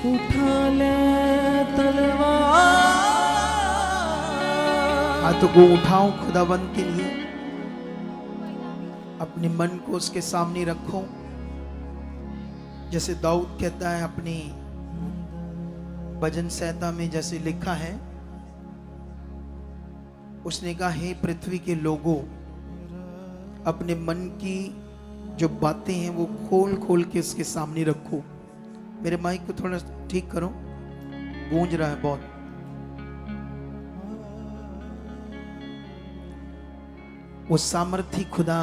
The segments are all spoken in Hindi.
उठा ले तलवार। हाथों को उठाओ खुदावंद के लिए, अपने मन को उसके सामने रखो। जैसे दाऊद कहता है अपनी भजन संहिता में, जैसे लिखा है, उसने कहा, हे पृथ्वी के लोगों, अपने मन की जो बातें हैं वो खोल खोल के उसके सामने रखो। मेरे माइक को थोड़ा ठीक करो, गूंज रहा है बहुत। वो सामर्थी खुदा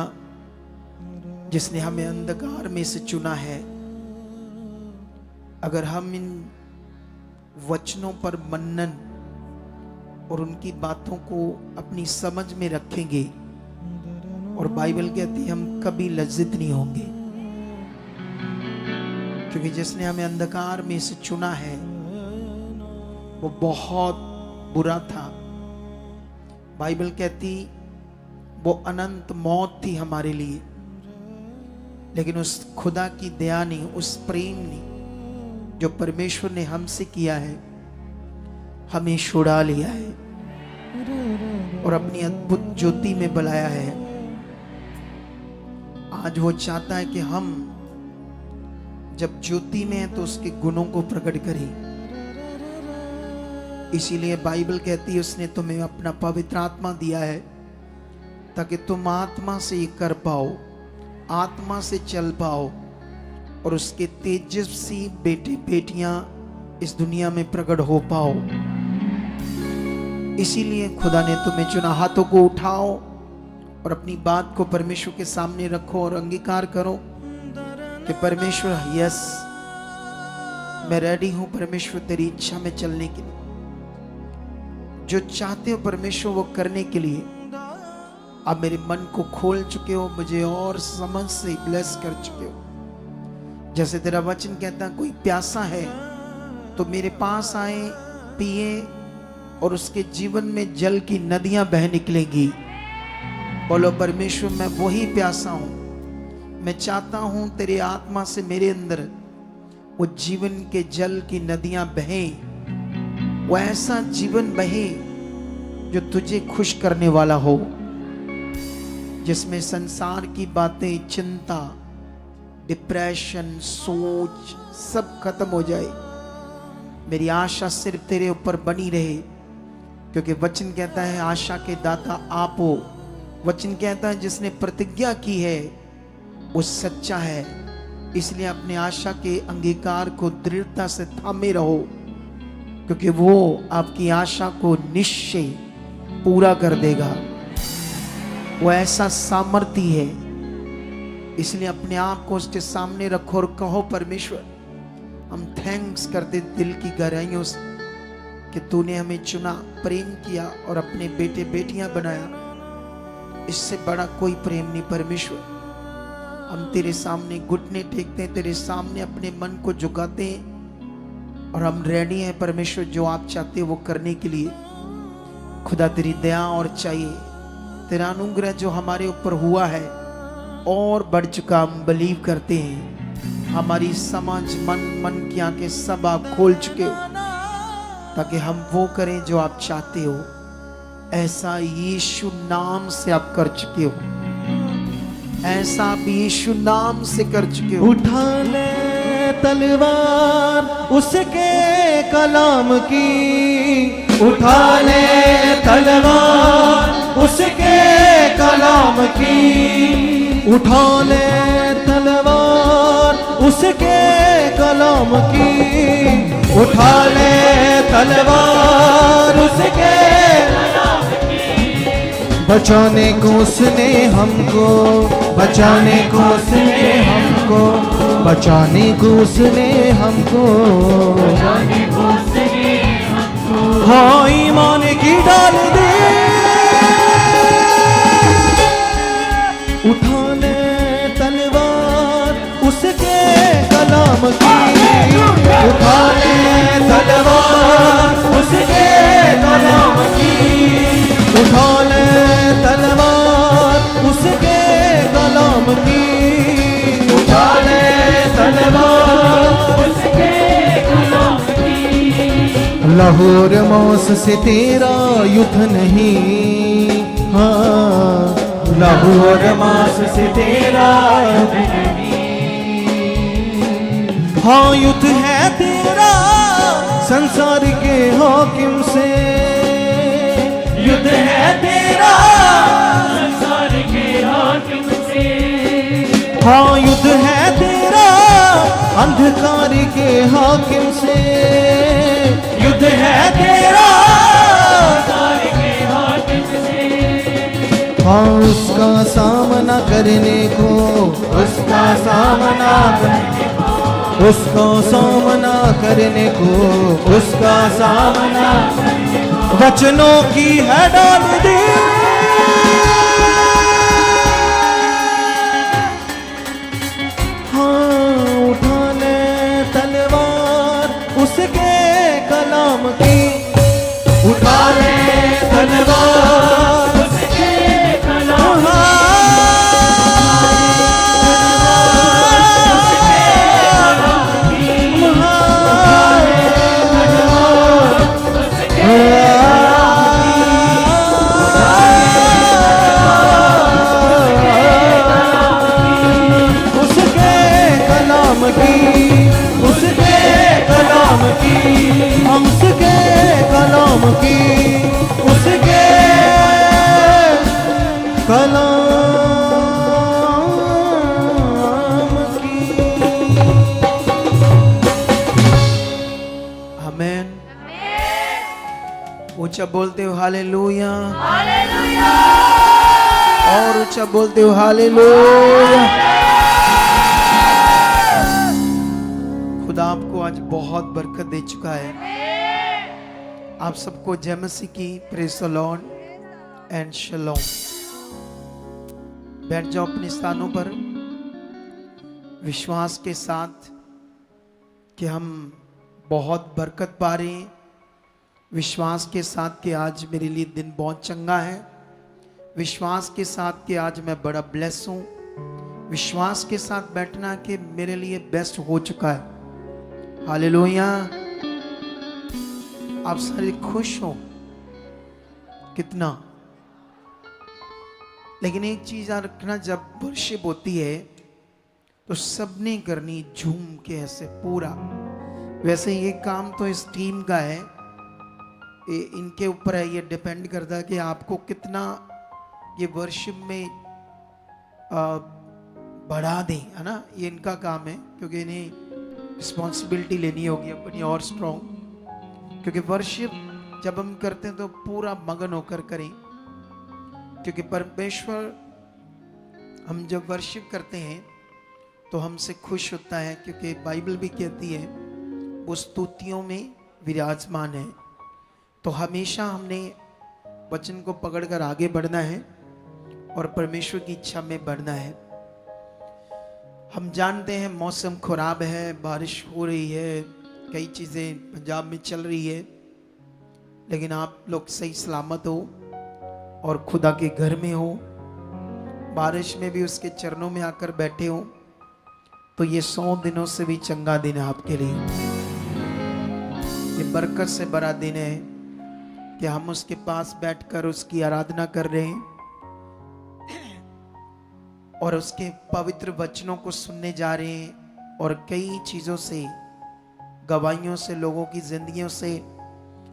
जिसने हमें अंधकार में से चुना है, अगर हम इन वचनों पर मनन और उनकी बातों को अपनी समझ में रखेंगे, और बाइबल कहती है हम कभी लज्जित नहीं होंगे, क्योंकि जिसने हमें अंधकार में से चुना है वो बहुत बुरा था। बाइबल कहती वो अनंत मौत थी हमारे लिए, लेकिन उस खुदा की दया ने, उस प्रेम ने जो परमेश्वर ने हमसे किया है, हमें छुड़ा लिया है और अपनी अद्भुत ज्योति में बुलाया है। आज वो चाहता है कि हम जब ज्योति में हैं तो उसके गुणों को प्रकट करें। इसीलिए बाइबल कहती है उसने तुम्हें अपना पवित्र आत्मा दिया है ताकि तुम आत्मा से ये कर पाओ, आत्मा से चल पाओ और उसके तेजस्वी बेटे बेटियां इस दुनिया में प्रकट हो पाओ। इसीलिए खुदा ने तुम्हें चुना। हाथों को उठाओ और अपनी बात को परमेश्वर के सामने रखो और अंगीकार करो कि परमेश्वर, यस, मैं रेडी हूं परमेश्वर तेरी इच्छा में चलने के लिए। जो चाहते हो परमेश्वर वो करने के लिए आप मेरे मन को खोल चुके हो, मुझे और समझ से ब्लेस कर चुके हो। जैसे तेरा वचन कहता है, कोई प्यासा है तो मेरे पास आए, पिए और उसके जीवन में जल की नदियां बह निकलेंगी। बोलो परमेश्वर, मैं वही प्यासा हूं, मैं चाहता हूं तेरे आत्मा से मेरे अंदर वो जीवन के जल की नदियां बहें, वो ऐसा जीवन बहे जो तुझे खुश करने वाला हो, जिसमें संसार की बातें, चिंता, डिप्रेशन, सोच सब खत्म हो जाए। मेरी आशा सिर्फ तेरे ऊपर बनी रहे, क्योंकि वचन कहता है आशा के दाता आप हो। वचन कहता है जिसने प्रतिज्ञा की है वो सच्चा है। इसलिए अपने आशा के अंगीकार को दृढ़ता से थामे रहो, क्योंकि वो आपकी आशा को निश्चय पूरा कर देगा। वो ऐसा सामर्थी है। इसलिए अपने आप को उसके सामने रखो और कहो, परमेश्वर, हम थैंक्स करते दिल की गहराइयों से कि तूने हमें चुना, प्रेम किया और अपने बेटे बेटियां बनाया। इससे बड़ा कोई प्रेम नहीं परमेश्वर। हम तेरे सामने घुटने टेकते हैं, तेरे सामने अपने मन को झुकाते हैं और हम रेडी हैं परमेश्वर, जो आप चाहते हो वो करने के लिए। खुदा तेरी दया और चाहिए, तेरा अनुग्रह जो हमारे ऊपर हुआ है और बढ़ चुका, हम बिलीव करते हैं। हमारी समझ, मन की आंखें सब आप खोल चुके हो ताकि हम वो करें जो आप चाहते हो। ऐसा यीशु नाम से आप कर चुके हो, ऐसा आप यीशु नाम से कर चुके हो। उठा ले तलवार उसके कलाम की, उठा ले तलवार उसके कलाम की, उठा ले तलवार उसके कलाम की, उठा ले तलवार उसके कलाम की। बचाने को उसने हमको, बचाने को उसने हमको, बचाने को उसने हमको, बचाने को उसने हमको हाँ ईमान की डाल दे। उठा ले तलवार उसके कलाम की, उठा ले तलवार उसके कलाम की, उठा ले तलवार उसके कलाम की, उठा ले तलवार उसके कलाम लाहौर मौस से तेरा युद्ध नहीं, हाँ लाहौर मौस से तेरा युद्ध नहीं, हाँ युद्ध है तेरा संसार के हाकिम से, युद्ध है तेरा संसार के हाकिम से, हाँ युद्ध है तेरा अंधकार के हाकिम से, युद्ध है तेरा संसार के हाकिम से, हाँ उसका सामना करने को, उसका सामना करने को, उसका सामना करने को, उसका सामना करने को वचनों की है डाल दी, उसके कलाम की, उठा ले तलवार उसके कलाम उसके कलाम की, उसके कलाम की, हम उसके कलाम की, उसके कलाम की। आमीन। ऊंचा बोलते हो हालेलुया, और ऊंचा बोलते हो हालेलुया। खुदा आपको आज बहुत बरकत दे चुका है। आप सबको जय मसीह की, प्रेज़ द लॉर्ड एंड शलोम। बैठ जाओ अपने स्थानों पर विश्वास के साथ कि हम बहुत बरकत पा रहे हैं। विश्वास के साथ कि आज मेरे लिए दिन बहुत चंगा है। विश्वास के साथ कि आज मैं बड़ा ब्लेस हूँ। विश्वास के साथ बैठना कि मेरे लिए बेस्ट हो चुका है। हालेलुया। आप सारे खुश हो कितना? लेकिन एक चीज याद रखना, जब वर्शिप होती है तो सबने करनी झूम के ऐसे पूरा। वैसे ये काम तो इस टीम का है, इनके ऊपर है, ये डिपेंड करता है कि आपको कितना ये वर्शिप में बढ़ा दें, है ना। ये इनका काम है क्योंकि इन्हें रिस्पॉन्सिबिलिटी लेनी होगी अपनी और स्ट्रॉन्ग। क्योंकि वर्शिप जब हम करते हैं तो पूरा मगन होकर करें, क्योंकि परमेश्वर हम जब वर्शिप करते हैं तो हमसे खुश होता है, क्योंकि बाइबल भी कहती है वो स्तुतियों में विराजमान है। तो हमेशा हमने वचन को पकड़कर आगे बढ़ना है और परमेश्वर की इच्छा में बढ़ना है। हम जानते हैं मौसम खराब है, बारिश हो रही है, कई चीज़ें पंजाब में चल रही है, लेकिन आप लोग सही सलामत हो और खुदा के घर में हो, बारिश में भी उसके चरणों में आकर बैठे हो, तो ये 100 दिनों से भी चंगा दिन है आपके लिए। ये बरकत से बड़ा दिन है कि हम उसके पास बैठकर उसकी आराधना कर रहे हैं और उसके पवित्र वचनों को सुनने जा रहे हैं, और कई चीज़ों से, गवाहियों से, लोगों की जिंदगियों से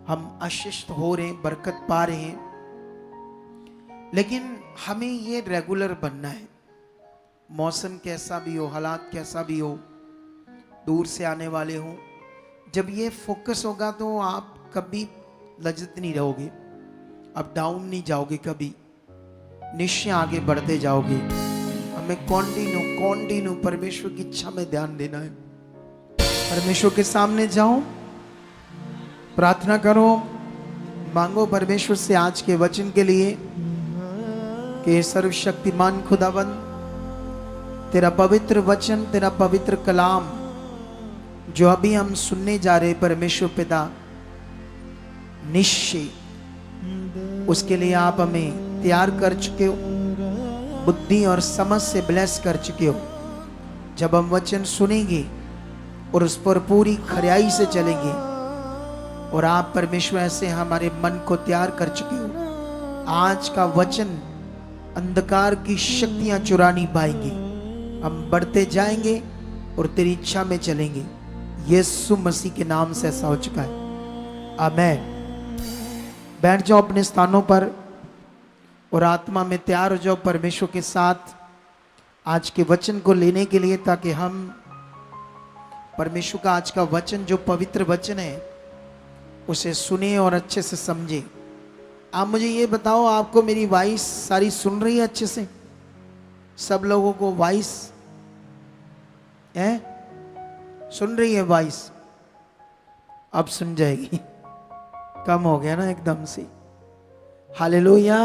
हम आशीषित हो रहे हैं, बरकत पा रहे हैं। लेकिन हमें ये रेगुलर बनना है। मौसम कैसा भी हो, हालात कैसा भी हो, दूर से आने वाले हो, जब ये फोकस होगा तो आप कभी लज्जित नहीं रहोगे, आप डाउन नहीं जाओगे, कभी निश्चय आगे बढ़ते जाओगे। हमें कॉन्टिन्यू परमेश्वर की इच्छा में ध्यान देना है। परमेश्वर के सामने जाओ, प्रार्थना करो, मांगो परमेश्वर से आज के वचन के लिए कि सर्वशक्तिमान खुदावंद, तेरा पवित्र वचन, तेरा पवित्र कलाम जो अभी हम सुनने जा रहे परमेश्वर पिता, निश्चय उसके लिए आप हमें तैयार कर चुके हो, बुद्धि और समझ से ब्लेस कर चुके हो। जब हम वचन सुनेंगे और उस पर पूरी खरियाई से चलेंगे और आप परमेश्वर ऐसे हमारे मन को तैयार कर चुके हो। आज का वचन अंधकार की शक्तियां चुरा नहीं पाएंगी। हम बढ़ते जाएंगे और तेरी इच्छा में चलेंगे। यीशु मसीह के नाम से ऐसा हो चुका है। आमीन। बैठ जाओ अपने स्थानों पर और आत्मा में तैयार हो जाओ परमेश्वर के साथ आज के वचन को लेने के लिए, ताकि हम परमेश्वर का आज का वचन जो पवित्र वचन है उसे सुने और अच्छे से समझे। आप मुझे ये बताओ, आपको मेरी वॉइस सारी सुन रही है अच्छे से? सब लोगों को वॉइस है, सुन रही है वॉइस? अब सुन जाएगी, कम हो गया ना एकदम से। हालेलुया।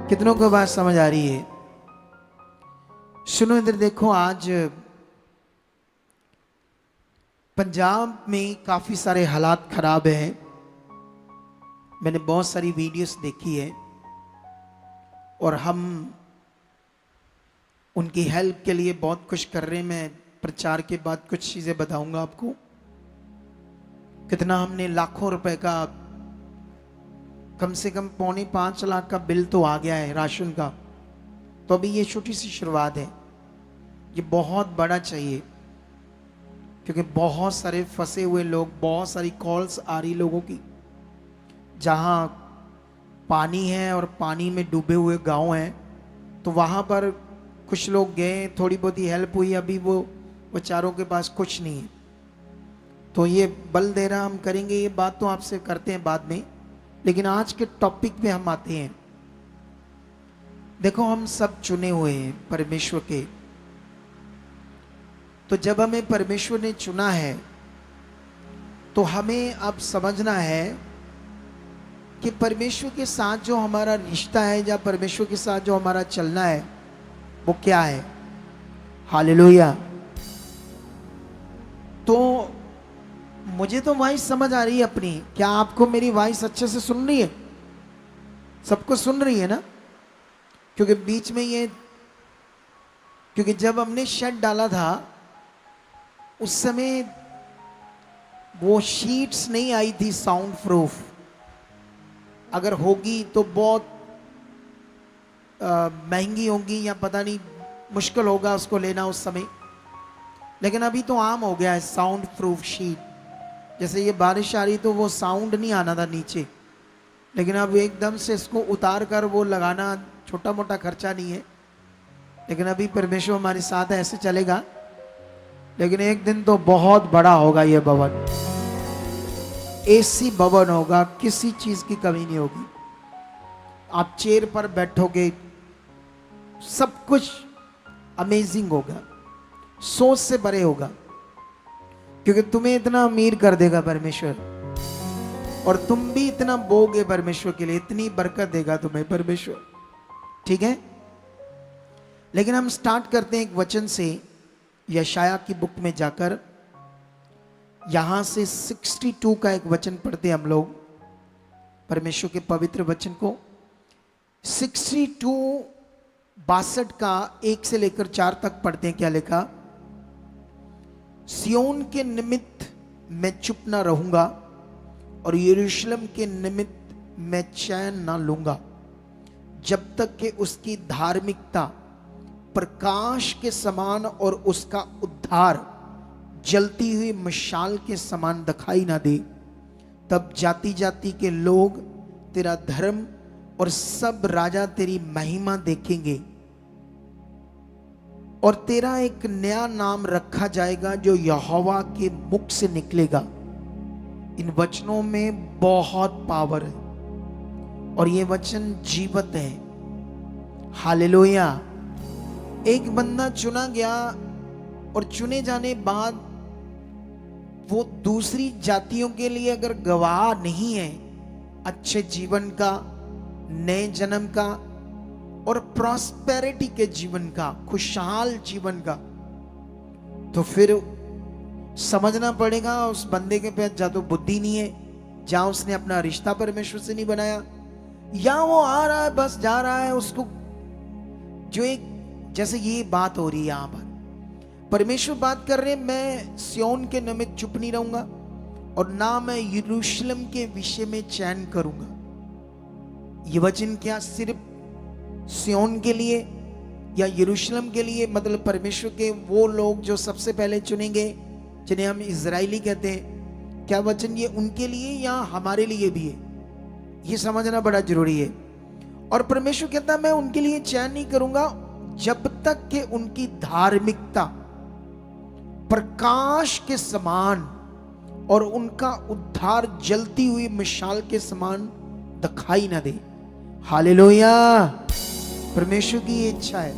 कितनों को बात समझ आ रही है? सुनो इधर देखो, आज पंजाब में काफी सारे हालात खराब हैं। मैंने बहुत सारी वीडियोस देखी है और हम उनकी हेल्प के लिए बहुत कुछ कर रहे हैं। मैं प्रचार के बाद कुछ चीजें बताऊंगा आपको। कितना हमने लाखों रुपए का, कम से कम 4.5 लाख का बिल तो आ गया है राशन का। तो अभी ये छोटी सी शुरुआत है, ये बहुत बड़ा चाहिए, क्योंकि बहुत सारे फंसे हुए लोग, बहुत सारी कॉल्स आ रही लोगों की, जहाँ पानी है और पानी में डूबे हुए गांव हैं। तो वहाँ पर कुछ लोग गए, थोड़ी बहुत ही हेल्प हुई। अभी वो बेचारों के पास कुछ नहीं है। तो ये बल दे रहा, हम करेंगे। ये बात तो आपसे करते हैं बाद में, लेकिन आज के टॉपिक पे हम आते हैं। देखो, हम सब चुने हुए हैं परमेश्वर के। तो जब हमें परमेश्वर ने चुना है तो हमें अब समझना है कि परमेश्वर के साथ जो हमारा रिश्ता है, या परमेश्वर के साथ जो हमारा चलना है, वो क्या है। हालेलुया। तो मुझे तो वॉइस समझ आ रही है अपनी। क्या आपको मेरी वॉइस अच्छे से सुन रही है? सबको सुन रही है ना? क्योंकि बीच में ये, क्योंकि जब हमने शेड डाला था उस समय वो शीट्स नहीं आई थी साउंड प्रूफ। अगर होगी तो बहुत महंगी होंगी, या पता नहीं, मुश्किल होगा उसको लेना उस समय। लेकिन अभी तो आम हो गया है साउंड प्रूफ शीट। जैसे ये बारिश आ रही तो वो साउंड नहीं आना था नीचे, लेकिन अब एकदम से इसको उतार कर वो लगाना छोटा मोटा खर्चा नहीं है। लेकिन अभी परमेश्वर हमारे साथ है, ऐसे चलेगा। लेकिन एक दिन तो बहुत बड़ा होगा ये भवन, एसी भवन होगा, किसी चीज की कमी नहीं होगी। आप चेयर पर बैठोगे, सब कुछ अमेजिंग होगा, सोच से बड़े होगा, क्योंकि तुम्हें इतना अमीर कर देगा परमेश्वर, और तुम भी इतना बोगे परमेश्वर के लिए, इतनी बरकत देगा तुम्हें परमेश्वर। ठीक है, लेकिन हम स्टार्ट करते हैं एक वचन से, यशाया की बुक में जाकर। यहां से 62 का एक वचन पढ़ते हैं हम लोग, परमेश्वर के पवित्र वचन को। 62 62 का 1 से लेकर 4 तक पढ़ते हैं। क्या लिखा? सियोन के निमित्त मैं चुप ना रहूंगा और यरूशलेम के निमित्त मैं चैन ना लूंगा, जब तक कि उसकी धार्मिकता प्रकाश के समान और उसका उद्धार जलती हुई मशाल के समान दिखाई ना दे। तब जाति जाति के लोग तेरा धर्म और सब राजा तेरी महिमा देखेंगे, और तेरा एक नया नाम रखा जाएगा जो यहोवा के मुख से निकलेगा। इन वचनों में बहुत पावर है और ये वचन जीवित है। हालेलुया। एक बंदा चुना गया और चुने जाने बाद वो दूसरी जातियों के लिए अगर गवाह नहीं है अच्छे जीवन का, नए जन्म का और प्रॉस्पेरिटी के जीवन का, खुशहाल जीवन का, तो फिर समझना पड़ेगा उस बंदे के पास या तो बुद्धि नहीं है, जहां उसने अपना रिश्ता परमेश्वर से नहीं बनाया, या वो आ रहा है बस जा रहा है। उसको जो एक, जैसे ये बात हो रही है यहां पर, परमेश्वर बात कर रहे हैं, मैं सियोन के निमित्त चुप नहीं रहूंगा और ना मैं यरूशलेम के विषय में चैन करूंगा। ये वचन क्या सिर्फ सियोन के लिए या यरूशलेम के लिए, मतलब परमेश्वर के वो लोग जो सबसे पहले चुनेंगे, जिन्हें हम इजराइली कहते हैं, क्या वचन ये उनके लिए या हमारे लिए भी है? ये समझना बड़ा जरूरी है। और परमेश्वर कहता है मैं उनके लिए चैन नहीं करूंगा जब तक कि उनकी धार्मिकता प्रकाश के समान और उनका उद्धार जलती हुई मिसाल के समान दिखाई ना दे। हालेलुया। परमेश्वर की ये इच्छा है,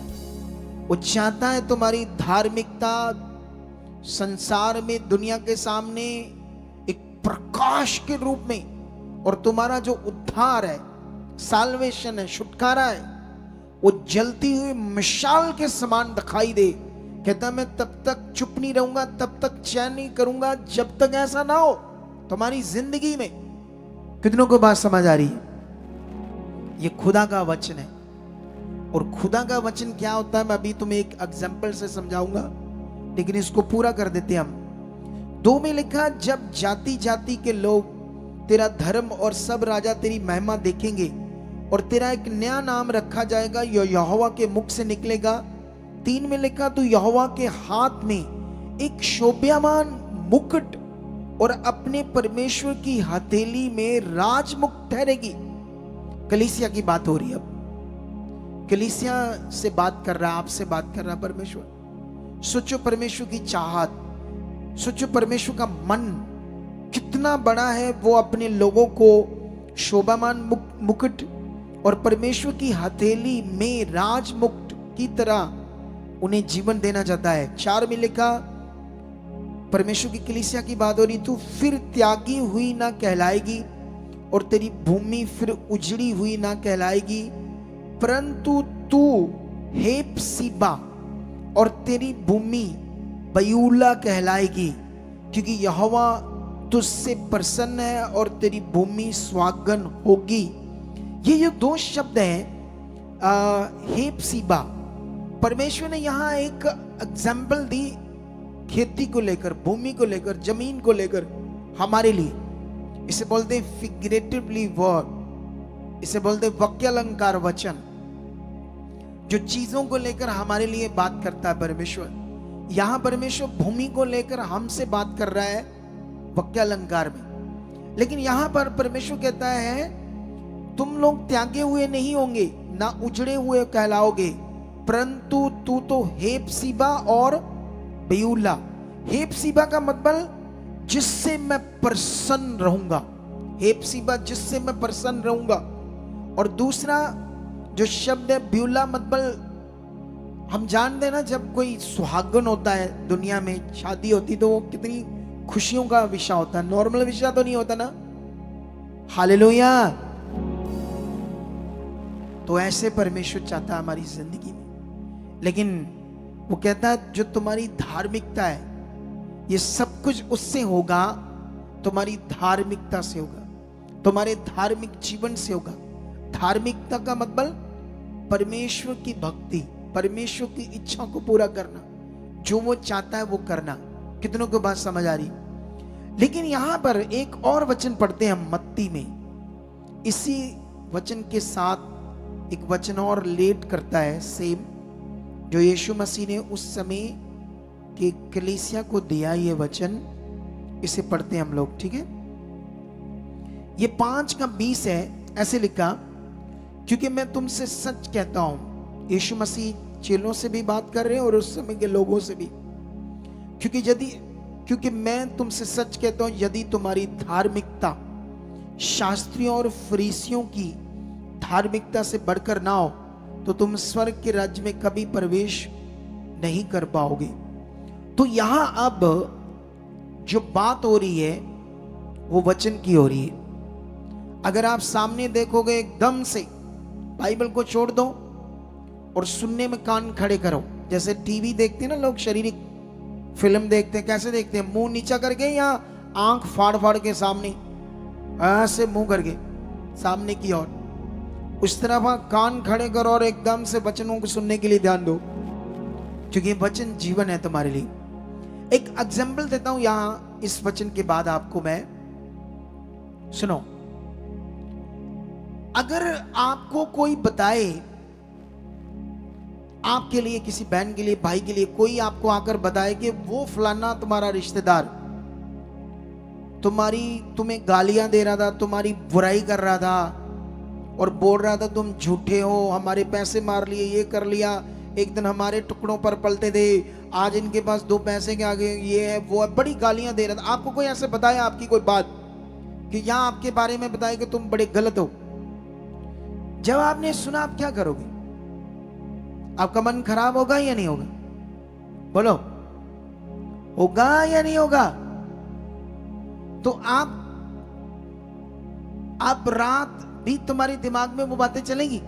वो चाहता है तुम्हारी धार्मिकता संसार में, दुनिया के सामने एक प्रकाश के रूप में, और तुम्हारा जो उद्धार है, साल्वेशन है, छुटकारा है, वो जलती हुई मिसाल के समान दिखाई दे। कहता मैं तब तक चुप नहीं रहूंगा, तब तक चैन नहीं करूंगा जब तक ऐसा ना हो तुम्हारी जिंदगी में। कितनों को बात समझ आ रही है? ये खुदा का वचन है। और खुदा का वचन क्या होता है मैं अभी तुम्हें एक एग्जांपल से समझाऊंगा, लेकिन इसको पूरा कर देते हम। 2 में लिखा, जब जाति जाति के लोग तेरा धर्म और सब राजा तेरी महिमा देखेंगे और तेरा एक नया नाम रखा जाएगा, यहोवा के मुख से निकलेगा। 3 में लिखा, तू यहोवा के हाथ में एक शोभायमान मुकुट और अपने परमेश्वर की हथेली में राजमुकुट ठहरेगी। कलीसिया की बात हो रही है अब, कलीसिया से बात कर रहा है, आपसे बात कर रहा है परमेश्वर। सोचो परमेश्वर की चाहत, सोचो परमेश्वर का मन कितना बड़ा है। वो अपने लोगों को शोभामान मुकुट और परमेश्वर की हथेली में राजमुकुट की तरह उन्हें जीवन देना चाहता है। 4 में लिखा, परमेश्वर की कलीसिया की बात हो रही, तू फिर त्यागी हुई ना कहलाएगी और तेरी भूमि फिर उजड़ी हुई ना कहलाएगी, परंतु तू हेप्सीबा और तेरी भूमि बयूला कहलाएगी, क्योंकि यहोवा तुझसे प्रसन्न है और तेरी भूमि स्वागन होगी। ये जो 2 शब्द हैं हेप्सीबा, परमेश्वर ने यहां एक एग्जाम्पल दी खेती को लेकर, भूमि को लेकर, जमीन को लेकर हमारे लिए। इसे बोलते हैं फिगरेटिवली वर्ड, इसे बोलते हैं वाक्यालंकार वचन, जो चीजों को लेकर हमारे लिए बात करता है परमेश्वर। यहां परमेश्वर भूमि को लेकर हमसे बात कर रहा है वाक्यालंकार में। लेकिन यहां पर परमेश्वर कहता है तुम लोग त्यागे हुए नहीं होंगे, ना उजड़े हुए कहलाओगे, परंतु तू तो हेप्सीबा और बयूला। हेप्सीबा का मतलब जिससे मैं प्रसन्न रहूंगा, हेप्सीबा जिससे मैं प्रसन्न रहूंगा। और दूसरा जो शब्द है ब्यूला, मतलब हम जानते हैं ना, जब कोई सुहागन होता है, दुनिया में शादी होती तो वो कितनी खुशियों का विषय होता है, नॉर्मल विषय तो नहीं होता ना। हालेलुया। तो ऐसे परमेश्वर चाहता है हमारी जिंदगी में। लेकिन वो कहता है जो तुम्हारी धार्मिकता है, ये सब कुछ उससे होगा, तुम्हारी धार्मिकता से होगा, तुम्हारे धार्मिक जीवन से होगा। धार्मिकता का मतलब परमेश्वर की भक्ति, परमेश्वर की इच्छा को पूरा करना, जो वो चाहता है वो करना। कितनों को बात समझ आ रही? लेकिन यहां पर एक और वचन पढ़ते हैं हम मत्ती में। इसी वचन के साथ एक वचन और लेट करता है सेम, जो यीशु मसीह ने उस समय के कलीसिया को दिया। ये वचन इसे पढ़ते हैं हम लोग, ठीक है? ये 5:20 है। ऐसे लिखा, क्योंकि मैं तुमसे सच कहता हूं, यीशु मसीह चेलों से भी बात कर रहे हैं और उस समय के लोगों से भी, क्योंकि मैं तुमसे सच कहता हूं, यदि तुम्हारी धार्मिकता शास्त्रियों और फरीसियों की धार्मिकता से बढ़कर ना हो तो तुम स्वर्ग के राज्य में कभी प्रवेश नहीं कर पाओगे। तो यहां अब जो बात हो रही है वो वचन की हो रही है। अगर आप सामने देखोगे, एकदम से बाइबल को छोड़ दो और सुनने में कान खड़े करो। जैसे टीवी देखते हैं ना लोग, शारीरिक फिल्म देखते हैं, कैसे देखते हैं? मुंह नीचा करके या आंख फाड़ फाड़ के सामने, ऐसे मुंह करके सामने की ओर, उस तरफ कान खड़े करो और एकदम से वचनों को सुनने के लिए ध्यान दो, क्योंकि वचन जीवन है तुम्हारे लिए। एक एग्जाम्पल देता हूं यहां इस वचन के बाद आपको मैं। सुनो, अगर आपको कोई बताए, आपके लिए, किसी बहन के लिए, भाई के लिए, कोई आपको आकर बताए कि वो फलाना तुम्हारा रिश्तेदार तुम्हें गालियां दे रहा था, तुम्हारी बुराई कर रहा था और बोल रहा था तुम झूठे हो, हमारे पैसे मार लिए, ये कर लिया, एक दिन हमारे टुकड़ों पर पलते थे, आज इनके पास 2 पैसे के आगे ये है वो है, बड़ी गालियां दे रहा था। आपको कोई ऐसे बताया, आपकी कोई बात कि यहां आपके बारे में बताया कि तुम बड़े गलत हो, जब आपने सुना आप क्या करोगे? आपका मन खराब होगा या नहीं होगा? बोलो, होगा या नहीं होगा? तो आप रात भी तुम्हारे दिमाग में वो बातें चलेंगी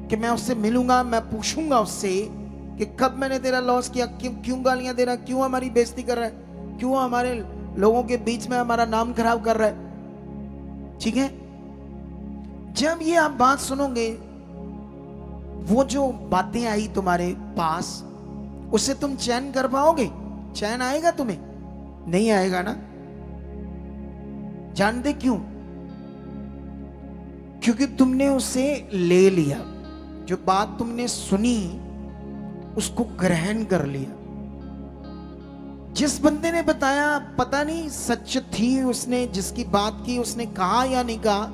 कि मैं उससे मिलूंगा, मैं पूछूंगा उससे कि कब मैंने तेरा लॉस किया, क्यों गालियां दे रहा, क्यों हमारी बेइज्जती कर रहा है, क्यों हमारे लोगों के बीच में हमारा नाम खराब कर रहा है। ठीक है, जब ये आप बात सुनोगे, वो जो बातें आई तुम्हारे पास, उससे तुम चैन कर पाओगे? चैन आएगा तुम्हें? नहीं आएगा ना। जानते क्यों? क्योंकि तुमने उसे ले लिया, जो बात तुमने सुनी उसको ग्रहण कर लिया। जिस बंदे ने बताया, पता नहीं सच थी उसने जिसकी बात की, उसने कहा या नहीं कहा,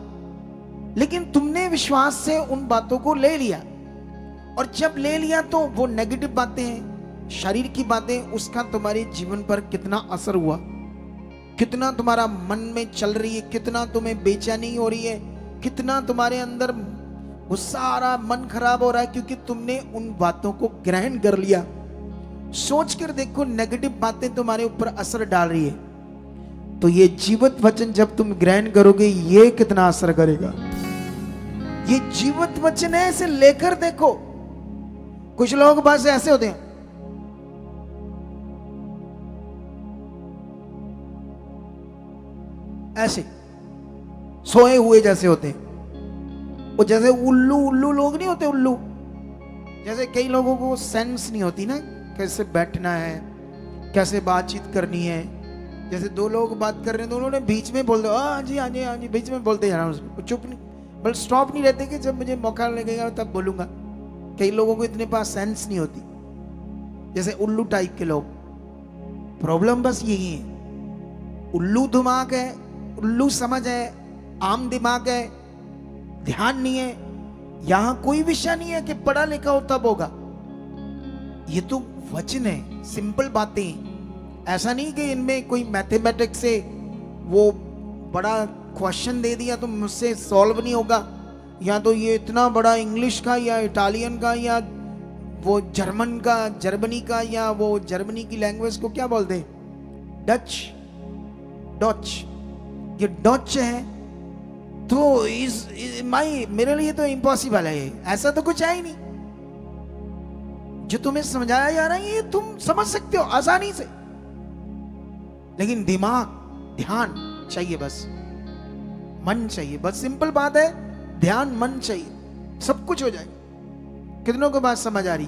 लेकिन तुमने विश्वास से उन बातों को ले लिया। और जब ले लिया तो वो नेगेटिव बातें हैं, शरीर की बातें, उसका तुम्हारे जीवन पर कितना असर हुआ, कितना तुम्हारा मन में चल रही है, कितना तुम्हें बेचैनी हो रही है, कितना तुम्हारे अंदर गुस्सा आ रहा, मन खराब हो रहा है, क्योंकि तुमने उन बातों को ग्रहण कर लिया। सोच कर देखो, नेगेटिव बातें तुम्हारे ऊपर असर डाल रही है, तो ये जीवित वचन जब तुम ग्रहण करोगे, ये कितना असर करेगा। ये जीवित वचन है, इसे लेकर देखो। कुछ लोग बस ऐसे होते हैं, ऐसे सोए हुए जैसे होते हैं, वो जैसे उल्लू लोग नहीं होते, उल्लू जैसे। कई लोगों को सेंस नहीं होती ना, कैसे बैठना है, कैसे बातचीत करनी है। जैसे 2 लोग बात कर रहे हैं तो उन्होंने बीच में बोल दो, हाँ जी हाँ जी हाँ जी, बीच में बोलते जाना, उसको चुप नहीं, बल स्टॉप नहीं रहते कि जब मुझे मौका लगेगा तब बोलूंगा। कई लोगों को इतने पास सेंस नहीं होती, जैसे उल्लू टाइप के लोग। प्रॉब्लम बस यही है, उल्लू दिमाग है, उल्लू समझ है, आम दिमाग है, ध्यान नहीं है। यहां कोई विषय नहीं है कि पढ़ा लिखा हो तब होगा। ये तो वचन है, सिंपल बातें। ऐसा नहीं कि इनमें कोई मैथमेटिक्स से वो बड़ा क्वेश्चन दे दिया तो मुझसे सॉल्व नहीं होगा, या तो ये इतना बड़ा इंग्लिश का या इटालियन का या वो जर्मन का, जर्मनी का, या वो जर्मनी की लैंग्वेज को क्या बोलते हैं, डच। ये डच है तो मेरे लिए तो इम्पॉसिबल है ये, ऐसा तो कुछ है ही नहीं। जो तुम्हें समझाया जा रहा है ये तुम समझ सकते हो आसानी से, लेकिन दिमाग, ध्यान चाहिए, बस मन चाहिए, बस सिंपल बात है, ध्यान मन चाहिए, सब कुछ हो जाएगा। कितनों को बात समझ आ रही?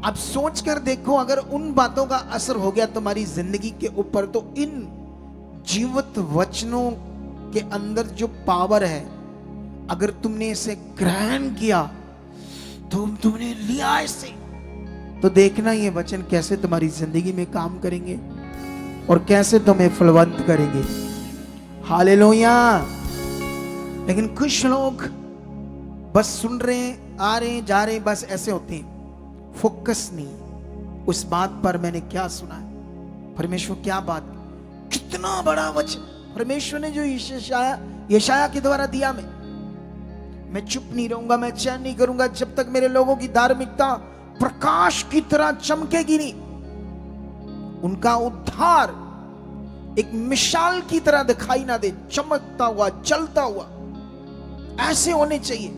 अब सोच कर देखो, अगर उन बातों का असर हो गया तुम्हारी जिंदगी के ऊपर, तो इन जीवित वचनों के अंदर जो पावर है, अगर तुमने इसे ग्रहण किया, तो तुमने लिया इसे, तो देखना ये वचन कैसे तुम्हारी जिंदगी में काम करेंगे और कैसे तुम्हें फलवंत करेंगे। हालेलुया। लेकिन कुछ लोग बस सुन रहे हैं, आ रहे हैं, जा रहे हैं, बस ऐसे होते हैं, फोकस नहीं उस बात पर मैंने क्या सुना है, परमेश्वर क्या बात, कितना बड़ा वचन परमेश्वर ने जो यशाया के द्वारा दिया। मैं चुप नहीं रहूंगा, मैं चैन नहीं करूंगा जब तक मेरे लोगों की धार्मिकता प्रकाश की तरह चमकेगी नहीं, उनका उद्धार एक मिसाल की तरह दिखाई ना दे, चमकता हुआ, जलता हुआ। ऐसे होने चाहिए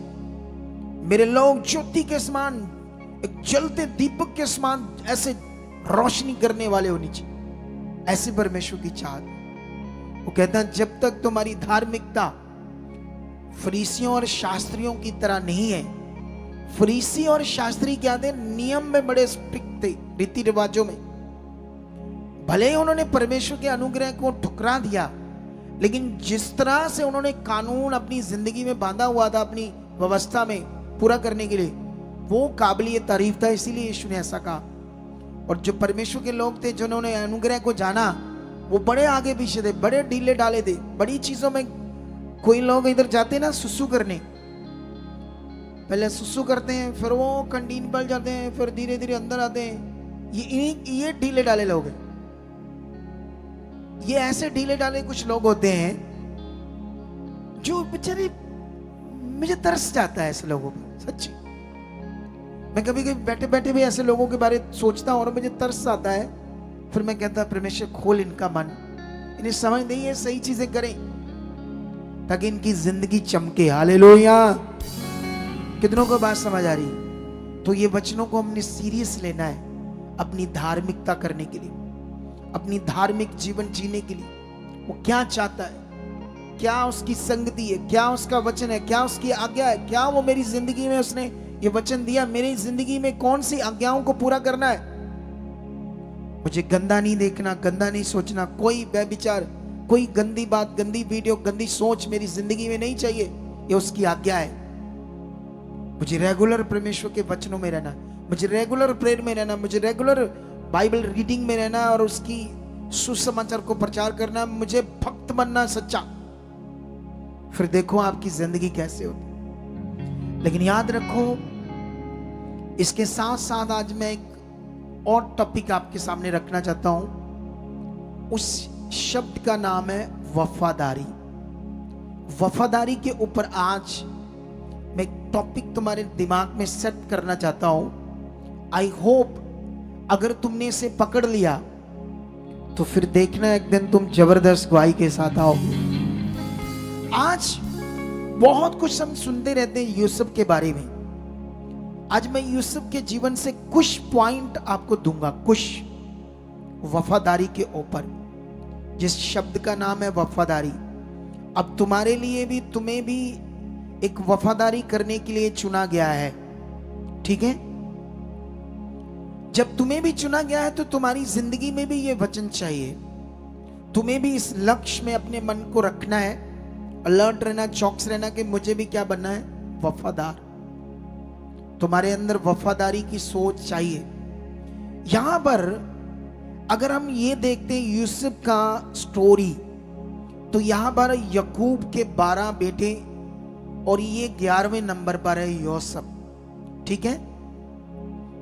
मेरे लोग, ज्योति के समान, एक जलते दीपक के समान, ऐसे रोशनी करने वाले होने चाहिए। ऐसे परमेश्वर की चाहत। वो कहता है जब तक तुम्हारी धार्मिकता फरीसियों और शास्त्रियों की तरह नहीं है। फरीसी और शास्त्री क्या थे? नियम में बड़े स्ट्रिक्ट थे, रीति रिवाजों में, भले ही उन्होंने परमेश्वर के अनुग्रह को ठुकरा दिया, लेकिन जिस तरह से उन्होंने कानून अपनी जिंदगी में बांधा हुआ था अपनी व्यवस्था में पूरा करने के लिए, वो काबिलियत तारीफ था, इसीलिए यीशु ने ऐसा कहा। और जो परमेश्वर के लोग थे जिन्होंने अनुग्रह को जाना, वो बड़े आगे पीछे थे, बड़े ढीले डाले थे बड़ी चीजों में। कोई लोग इधर जाते ना सुसु करने, पहले सुसु करते हैं, फिर वो कंटीन पर जाते हैं, फिर धीरे धीरे अंदर आते हैं। ये ढीले डाले लोग हैं। ये ऐसे ढीले डाले कुछ लोग होते हैं जो बेचारे, मुझे तरस जाता है ऐसे लोगों पर, सच्ची। मैं कभी कभी बैठे बैठे भी ऐसे लोगों के बारे सोचता हूं और मुझे तरस आता है। फिर मैं कहता परमेश्वर खोल इनका मन, इन्हें समझ नहीं है, सही चीजें करें ताकि इनकी जिंदगी चमके। हालेलुया। कितनों को बात समझ आ रही? तो ये वचनों को हमने सीरियस लेना है अपनी धार्मिकता करने के लिए, अपनी धार्मिक जीवन जीने के लिए। वो क्या चाहता है, क्या उसकी संगति है, क्या उसका वचन है, क्या उसकी आज्ञा है, क्या वो मेरी जिंदगी में उसने ये वचन दिया, मेरी जिंदगी में कौन सी आज्ञाओं को पूरा करना है। मुझे गंदा नहीं देखना, गंदा नहीं सोचना, कोई व्यभिचार, कोई गंदी बात, गंदी वीडियो, गंदी सोच मेरी जिंदगी में नहीं चाहिए। ये उसकी आज्ञा है। मुझे रेगुलर परमेश्वर के वचनों में रहना, मुझे रेगुलर प्रेयर में रहना, मुझे रेगुलर बाइबल रीडिंग में रहना और उसकी सुसमाचार को प्रचार करना, मुझे भक्त बनना सच्चा। फिर देखो आपकी जिंदगी कैसे होती। लेकिन याद रखो, इसके साथ साथ आज मैं एक और टॉपिक आपके सामने रखना चाहता हूं। उस शब्द का नाम है वफादारी। वफादारी के ऊपर आज मैं एक टॉपिक तुम्हारे दिमाग में सेट करना चाहता हूं। आई होप अगर तुमने इसे पकड़ लिया तो फिर देखना एक दिन तुम जबरदस्त गवाही के साथ आओगे। आज बहुत कुछ हम सुनते रहते हैं यूसुफ के बारे में। आज मैं यूसुफ के जीवन से कुछ पॉइंट आपको दूंगा, कुछ वफादारी के ऊपर, जिस शब्द का नाम है वफादारी। अब तुम्हारे लिए भी, तुम्हें भी एक वफादारी करने के लिए चुना गया है, ठीक है? जब तुम्हें भी चुना गया है तो तुम्हारी जिंदगी में भी ये वचन चाहिए। तुम्हें भी इस लक्ष्य में अपने मन को रखना है, अलर्ट रहना, चौकस रहना कि मुझे भी क्या बनना है, वफादार। तुम्हारे अंदर वफादारी की सोच चाहिए। यहां पर अगर हम ये देखते हैं यूसुफ का स्टोरी, तो यहां पर याकूब के 12 बेटे और ये 11वें नंबर पर है यूसुफ, ठीक है?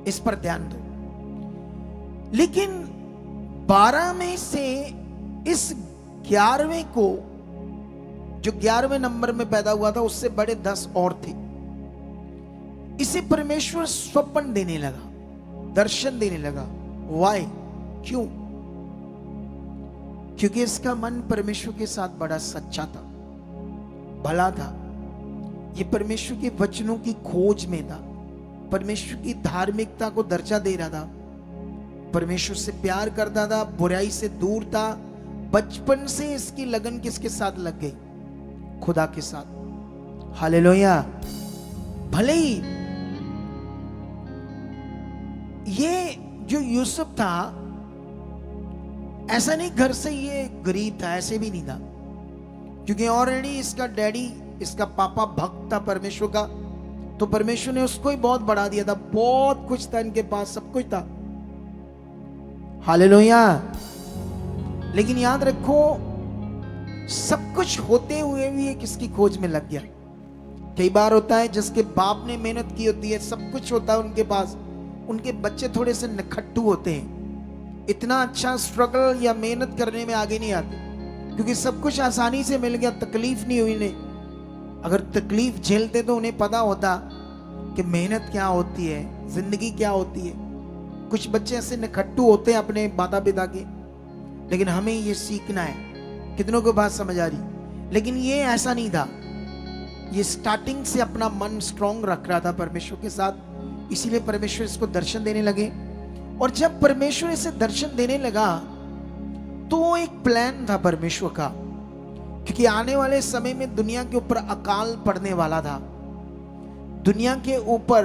इस पर ध्यान दो। लेकिन 12 में से इस 11वें को, जो 11वें नंबर में पैदा हुआ था, उससे बड़े 10 और थे। इसे परमेश्वर स्वप्न देने लगा, दर्शन देने लगा। वाई? क्यों? क्योंकि इसका मन परमेश्वर के साथ बड़ा सच्चा था, भला था। ये परमेश्वर के वचनों की खोज में था, परमेश्वर की धार्मिकता को दर्जा दे रहा था, परमेश्वर से प्यार करता था, बुराई से दूर था। बचपन से इसकी लगन किसके साथ लग गई? खुदा के साथ। हालेलुया। भले ही ये जो यूसुफ था, ऐसा नहीं घर से ये गरीब था, ऐसे भी नहीं था, क्योंकि ऑलरेडी इसका डैडी, इसका पापा भक्त था परमेश्वर का, तो परमेश्वर ने उसको ही बहुत बढ़ा दिया था। बहुत कुछ था इनके पास, सब कुछ था। हालेलुया। लेकिन याद रखो, सब कुछ होते हुए भी ये किसकी खोज में लग गया। कई बार होता है जिसके बाप ने मेहनत की होती है, सब कुछ होता है उनके पास, उनके बच्चे थोड़े से नखट्टू होते हैं, इतना अच्छा स्ट्रगल या मेहनत करने में आगे नहीं आते, क्योंकि सब कुछ आसानी से मिल गया, तकलीफ नहीं हुई इन्हें। अगर तकलीफ झेलते तो उन्हें पता होता कि मेहनत क्या होती है, जिंदगी क्या होती है। कुछ बच्चे ऐसे नखट्टू होते हैं अपने माता पिता के, लेकिन हमें ये सीखना है। कितनों को बात समझ आ रही? लेकिन ये ऐसा नहीं था, ये स्टार्टिंग से अपना मन स्ट्रॉन्ग रख रहा था परमेश्वर के साथ, इसीलिए परमेश्वर इसको दर्शन देने लगे। और जब परमेश्वर इसे दर्शन देने लगा तो एक प्लान था परमेश्वर का, क्योंकि आने वाले समय में दुनिया के ऊपर अकाल पड़ने वाला था। दुनिया के ऊपर,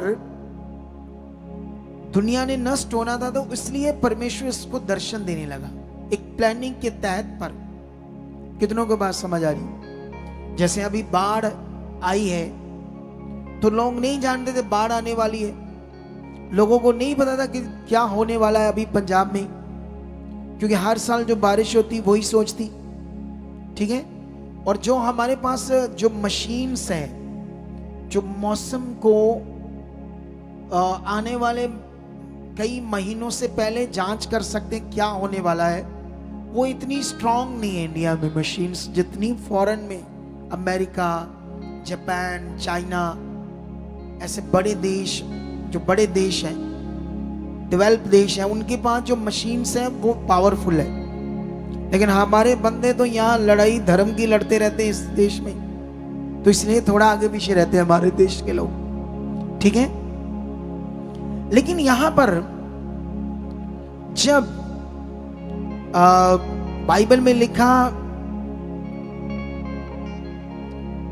दुनिया ने नष्ट होना था, तो इसलिए परमेश्वर इसको दर्शन देने लगा। एक प्लानिंग के तहत पर। कितनों को बात समझ आ रही? जैसे अभी बाढ़ आई है तो लोग नहीं जानते थे बाढ़ आने वाली है, लोगों को नहीं पता था कि क्या होने वाला है अभी पंजाब में, क्योंकि हर साल जो बारिश होती वही सोचती, ठीक है। और जो हमारे पास जो मशीन्स हैं जो मौसम को आने वाले कई महीनों से पहले जांच कर सकते हैं क्या होने वाला है, वो इतनी स्ट्रांग नहीं है इंडिया में मशीन्स जितनी फॉरेन में अमेरिका, जापान, चाइना, ऐसे बड़े देश, जो बड़े देश हैं, डेवलप देश हैं, उनके पास जो मशीन्स हैं वो पावरफुल है। लेकिन हमारे बंदे तो यहाँ लड़ाई धर्म की लड़ते रहते हैं इस देश में, तो इसलिए थोड़ा आगे पीछे रहते हैं हमारे देश के लोग, ठीक है। लेकिन यहां पर जब बाइबल में लिखा,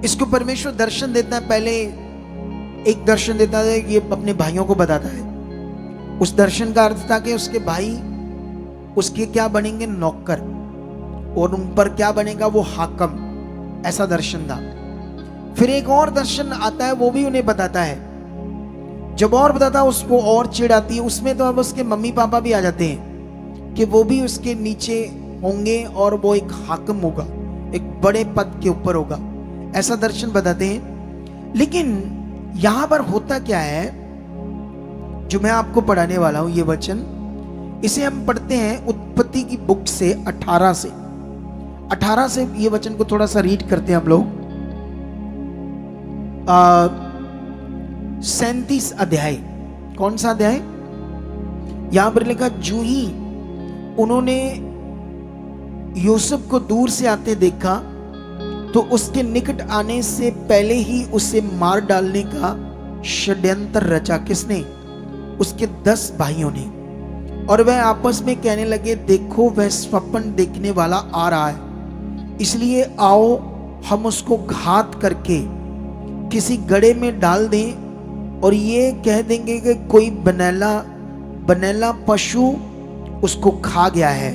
इसको परमेश्वर दर्शन देता है, पहले एक दर्शन देता है, ये अपने भाइयों को बताता है। उस दर्शन का अर्थ था कि उसके भाई उसके क्या बनेंगे, नौकर, और उन पर क्या बनेगा, वो हाकम, ऐसा दर्शन था। फिर एक और दर्शन आता है, वो भी उन्हें बताता है। जब और बताता है उसको और चिढ़ आती है, उसमें तो अब उसके मम्मी पापा भी आ जाते हैं कि वो भी उसके नीचे होंगे और वो एक हाकम होगा, एक बड़े पद के ऊपर होगा, ऐसा दर्शन बताते हैं। लेकिन यहां पर होता क्या है, जो मैं आपको पढ़ाने वाला हूं ये वचन, इसे हम पढ़ते हैं उत्पत्ति की बुक से 18 से ये वचन को थोड़ा सा रीड करते हैं हम लोग। 37 अध्याय, कौन सा अध्याय? यहां पर लिखा, जो ही उन्होंने यूसुफ को दूर से आते देखा तो उसके निकट आने से पहले ही उसे मार डालने का षड्यंत्र रचा। किसने? उसके 10 भाइयों ने। और वह आपस में कहने लगे, देखो वह स्वप्न देखने वाला आ रहा है, इसलिए आओ हम उसको घात करके किसी गड्ढे में डाल दें और ये कह देंगे कि कोई बनेला पशु उसको खा गया है।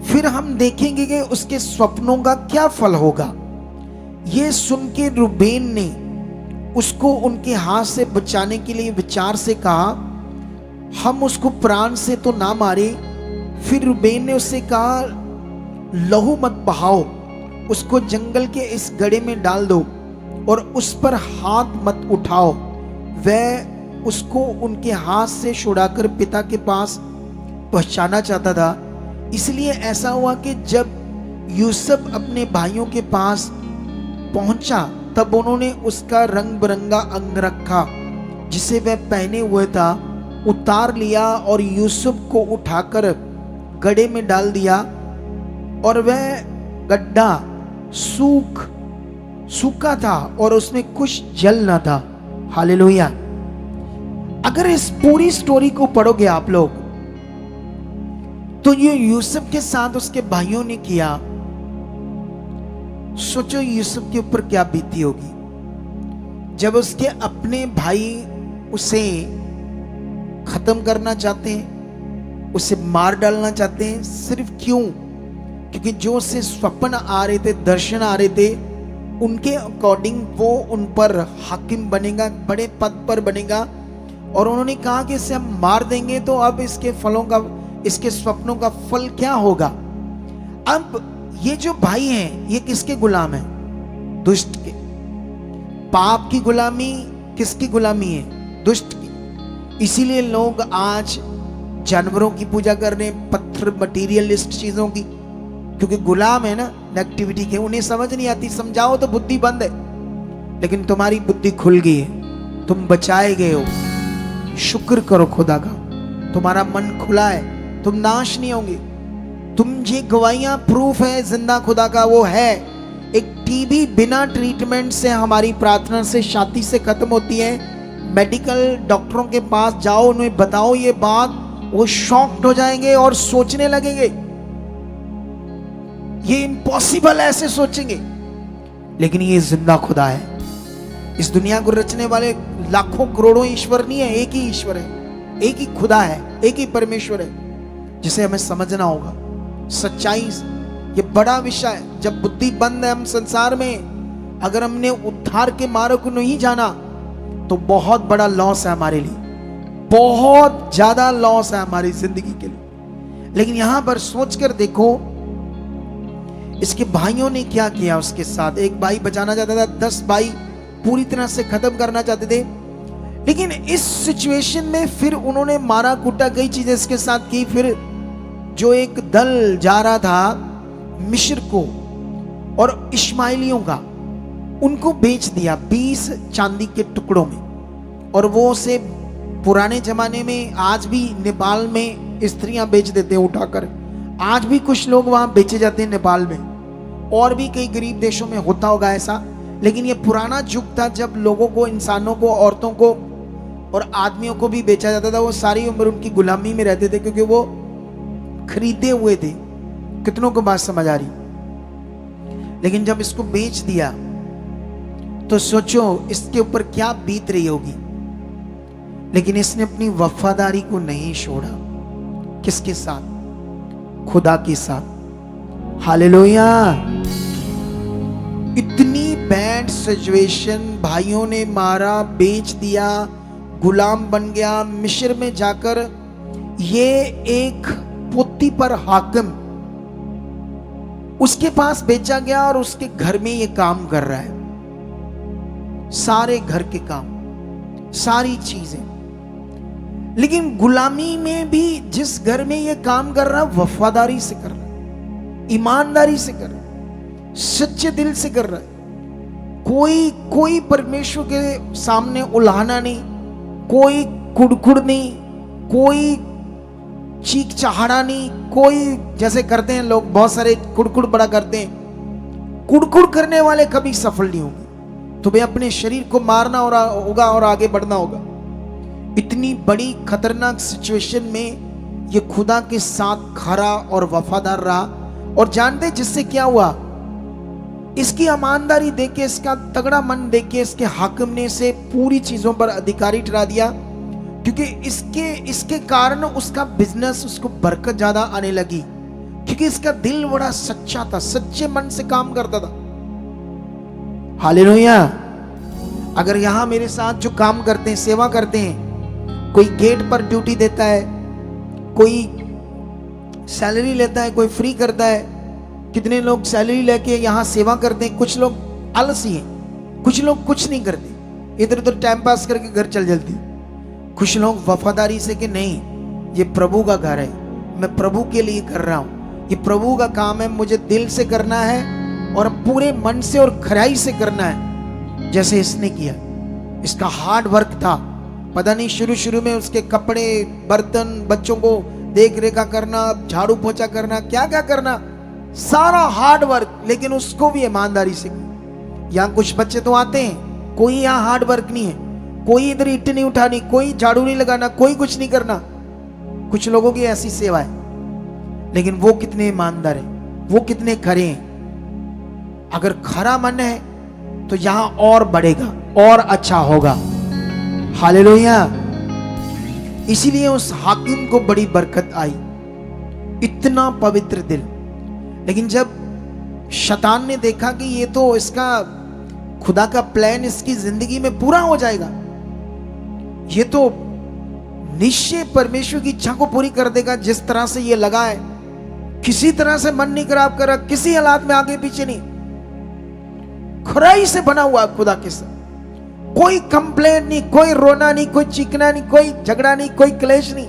फिर हम देखेंगे कि उसके स्वप्नों का क्या फल होगा। ये सुन के रूबेन ने उसको उनके हाथ से बचाने के लिए विचार से कहा, हम उसको प्राण से तो ना मारे। फिर रूबेन ने उससे कहा, लहू मत बहाओ, उसको जंगल के इस गड्ढे में डाल दो और उस पर हाथ मत उठाओ। वह उसको उनके हाथ से छुड़ाकर पिता के पास पहुंचाना चाहता था। इसलिए ऐसा हुआ कि जब यूसुफ अपने भाइयों के पास पहुंचा तब उन्होंने उसका रंग बिरंगा अंगरखा जिसे वह पहने हुए था उतार लिया और यूसुफ को उठाकर गड्ढे में डाल दिया, और वह गड्ढा सूखा था और उसमें कुछ जल न था। हालेलुया। अगर इस पूरी स्टोरी को पढ़ोगे आप लोग तो ये यूसुफ के साथ उसके भाइयों ने किया, सोचो यूसुफ के ऊपर क्या बीती होगी जब उसके अपने भाई उसे खत्म करना चाहते हैं, उसे मार डालना चाहते हैं। सिर्फ क्यों? क्योंकि जो उसे स्वप्न आ रहे थे, दर्शन आ रहे थे, उनके अकॉर्डिंग वो उन पर हाकिम बनेगा, बड़े पद पर बनेगा। और उन्होंने कहा कि इसे हम मार देंगे तो अब इसके फलों का, इसके स्वप्नों का फल क्या होगा। अब ये जो भाई हैं ये किसके गुलाम हैं? दुष्ट के। पाप की गुलामी किसकी गुलामी है? दुष्ट की। इसीलिए लोग आज जानवरों की पूजा कर रहे हैं, पत्थर, मटीरियलिस्ट चीजों की, क्योंकि गुलाम है ना नेगेटिविटी के। उन्हें समझ नहीं आती, समझाओ तो बुद्धि बंद है। लेकिन तुम्हारी बुद्धि खुल गई है, तुम बचाए गए हो। शुक्र करो खुदा का, तुम्हारा मन खुला है, तुम नाश नहीं होंगे। तुम ये गवाहियां, प्रूफ है जिंदा खुदा का वो है। एक टीबी बिना ट्रीटमेंट से, हमारी प्रार्थना से, शांति से खत्म होती है। मेडिकल डॉक्टरों के पास जाओ, उन्हें बताओ ये बात, वो शॉक्ड हो जाएंगे और सोचने लगेंगे ये इम्पॉसिबल, ऐसे सोचेंगे। लेकिन ये जिंदा खुदा है। इस दुनिया को रचने वाले लाखों करोड़ों ईश्वर नहीं है, एक ही ईश्वर है, एक ही खुदा है, एक ही परमेश्वर है। जिसे हमें समझना होगा। सच्चाई ये बड़ा विषय है। जब बुद्धि बंद है हम संसार में, अगर हमने उद्धार के मार्ग को नहीं जाना तो बहुत बड़ा लॉस है हमारे लिए, बहुत ज्यादा लॉस है हमारी जिंदगी के लिए। लेकिन यहां पर सोचकर देखो इसके भाइयों ने क्या किया उसके साथ। एक भाई बचाना चाहता था, 10 भाई पूरी तरह से खत्म करना चाहते थे। लेकिन इस सिचुएशन में फिर उन्होंने मारा कूटा, कई चीजें इसके साथ की। फिर जो एक दल जा रहा था मिस्र को और इश्माइलियों का, उनको बेच दिया 20 चांदी के टुकड़ों में। और वो उसे पुराने जमाने में आज भी नेपाल में स्त्रियां बेच देते हैं उठाकर। आज भी कुछ लोग वहां बेचे जाते हैं नेपाल में, और भी कई गरीब देशों में होता होगा ऐसा। लेकिन ये पुराना युग था जब लोगों को, इंसानों को, औरतों को और आदमियों को भी बेचा जाता था। वो सारी उम्र उनकी गुलामी में रहते थे क्योंकि वो खरीदे हुए थे। कितनों को बात समझ आ रही? लेकिन जब इसको बेच दिया तो सोचो इसके ऊपर क्या बीत रही होगी। लेकिन इसने अपनी वफादारी को नहीं छोड़ा। किसके साथ? खुदा के साथ। हालेलुया। इतनी बैड सिचुएशन, भाइयों ने मारा, बेच दिया, गुलाम बन गया, मिस्र में जाकर ये एक पोती पर हाकिम उसके पास बेचा गया और उसके घर में ये काम कर रहा है, सारे घर के काम, सारी चीजें। लेकिन गुलामी में भी जिस घर में ये काम कर रहा है वफादारी से कर रहा है, ईमानदारी से कर रहा है, सच्चे दिल से कर रहा है। कोई परमेश्वर के सामने उल्हाना नहीं, कोई कुड़कुड़ नहीं, कोई चीख चहाड़ा नहीं, कोई जैसे करते हैं लोग, बहुत सारे कुड़कुड़ बड़ा करते हैं। कुड़कुड़ करने वाले कभी सफल नहीं होंगे। तुम्हें अपने शरीर को मारना होगा और आगे बढ़ना होगा। इतनी बड़ी खतरनाक सिचुएशन में ये खुदा के साथ खरा और वफादार रहा। और जानते जिससे क्या हुआ? इसकी ईमानदारी देख के, इसका तगड़ा मन देख के इसके हाकिम ने इसे पूरी चीजों पर अधिकारी ठहरा दिया। क्योंकि इसके कारण उसका बिजनेस, उसको बरकत ज्यादा आने लगी। क्योंकि इसका दिल बड़ा सच्चा था, सच्चे मन से काम करता था। हालेलुया। अगर यहां मेरे साथ जो काम करते हैं, सेवा करते हैं, कोई गेट पर ड्यूटी देता है, कोई सैलरी लेता है, कोई फ्री करता है। कितने लोग सैलरी लेके यहां सेवा करते हैं। कुछ लोग आलसी हैं, कुछ लोग कुछ नहीं करते, इधर उधर टाइम पास करके घर चल जाते। कुछ लोग वफादारी से कि नहीं ये प्रभु का घर है, मैं प्रभु के लिए कर रहा हूं, ये प्रभु का काम है, मुझे दिल से करना है और पूरे मन से और खराई से करना है। जैसे इसने किया, इसका हार्ड वर्क था। पता नहीं शुरू में उसके कपड़े, बर्तन, बच्चों को देख रेखा करना, झाड़ू पोछा करना, क्या क्या करना, सारा हार्ड वर्क। लेकिन उसको भी ईमानदारी से किया। यहाँ कुछ बच्चे तो आते हैं, कोई यहाँ हार्ड वर्क नहीं है, कोई इधर ईंट नहीं उठानी, कोई झाड़ू नहीं लगाना, कोई कुछ नहीं करना। कुछ लोगों की ऐसी सेवा है। लेकिन वो कितने ईमानदार हैं, वो कितने खरे हैं। अगर खरा मन है तो यहां और बढ़ेगा और अच्छा होगा। हालेलुया। इसीलिए उस हाकिम को बड़ी बरकत आई, इतना पवित्र दिल। लेकिन जब शैतान ने देखा कि ये तो इसका खुदा का प्लान इसकी जिंदगी में पूरा हो जाएगा, ये तो निश्चय परमेश्वर की इच्छा को पूरी कर देगा, जिस तरह से ये लगा है, किसी तरह से मन नहीं खराब करा, किसी हालात में आगे पीछे नहीं, खराई से बना हुआ खुदा के साथ। कोई कंप्लेंट नहीं, कोई रोना नहीं, कोई चीखना नहीं, कोई झगड़ा नहीं, कोई क्लेश नहीं।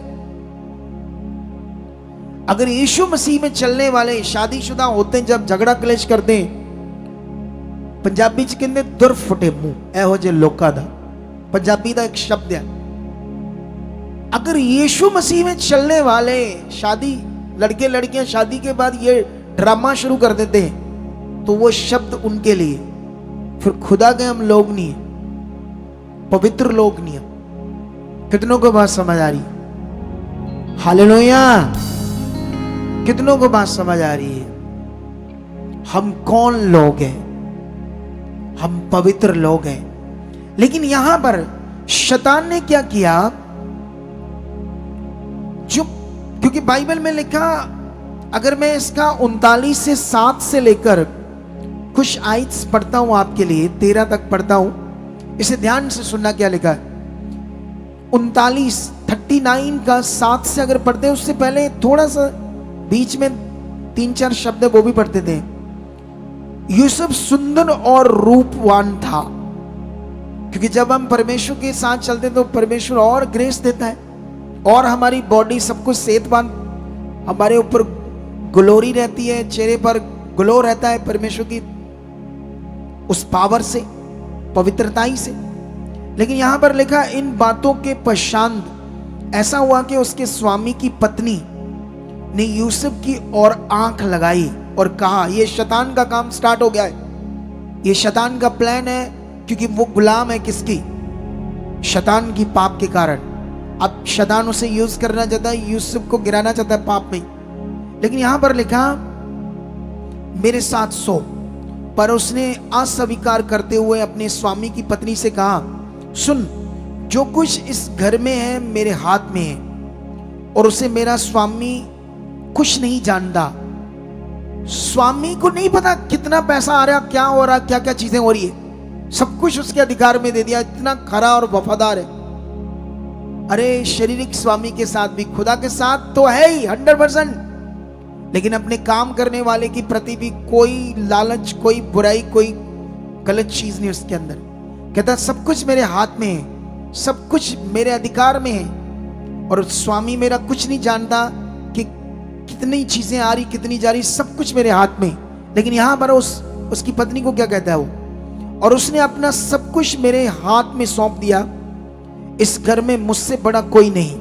अगर यीशु मसीह में चलने वाले शादीशुदा होते हैं, जब झगड़ा क्लेश करते हैं, पंजाबी च कहते दुर फुटे मुंह, एहो जे लोका दा, पंजाबी का एक शब्द है। अगर यीशु मसीह में चलने वाले शादी, लड़के लड़कियां शादी के बाद ये ड्रामा शुरू कर देते हैं, तो वो शब्द उनके लिए। फिर खुदा के हम लोग नहीं है, पवित्र लोग नहीं है। कितनों को बात समझ आ रही? हालेलुया। कितनों को बात समझ आ रही है? हम कौन लोग हैं? हम पवित्र लोग हैं। लेकिन यहां पर शैतान ने क्या किया? जो क्योंकि क्योंकि बाइबल में लिखा, अगर मैं इसका 39 से 7 से लेकर कुछ आयत्स पढ़ता हूं आपके लिए, 13 तक पढ़ता हूं, इसे ध्यान से सुनना क्या लिखा है। 39 का 7 से अगर पढ़ते हैं, उससे पहले थोड़ा सा बीच में 3-4 शब्द वो भी पढ़ते थे। यूसुफ सुंदर और रूपवान था, क्योंकि जब हम परमेश्वर के साथ चलते हैं तो परमेश्वर और ग्रेस देता है, और हमारी बॉडी सब कुछ सेहतमंद, हमारे ऊपर ग्लोरी रहती है, चेहरे पर ग्लो रहता है परमेश्वर की उस पावर से, पवित्रताई से। लेकिन यहां पर लिखा, इन बातों के पश्चात ऐसा हुआ कि उसके स्वामी की पत्नी ने यूसुफ की ओर आंख लगाई और कहा, यह शैतान का काम स्टार्ट हो गया है, यह शैतान का प्लान है, क्योंकि वो गुलाम है किसकी? शैतान की पाप के कारण। अब शैतान उसे यूज करना चाहता है, यूसुफ को गिराना चाहता है पाप में। लेकिन यहां पर लिखा, मेरे साथ सो। पर उसने अस्वीकार करते हुए अपने स्वामी की पत्नी से कहा, सुन, जो कुछ इस घर में है मेरे हाथ में है, और उसे मेरा स्वामी कुछ नहीं जानता। स्वामी को नहीं पता कितना पैसा आ रहा, क्या हो रहा, क्या क्या चीजें हो रही है, सब कुछ उसके अधिकार में दे दिया, इतना खरा और वफादार है। अरे शारीरिक स्वामी के साथ भी, खुदा के साथ तो है ही 100%, लेकिन अपने काम करने वाले की प्रति भी कोई लालच, कोई बुराई, कोई गलत चीज नहीं उसके अंदर। कहता सब कुछ मेरे हाथ में है, सब कुछ मेरे अधिकार में है, और स्वामी मेरा कुछ नहीं जानता कि कितनी चीजें आ रही, कितनी जा रही, सब कुछ मेरे हाथ में। लेकिन यहां पर उसकी पत्नी को क्या कहता है वो, और उसने अपना सब कुछ मेरे हाथ में सौंप दिया, इस घर में मुझसे बड़ा कोई नहीं,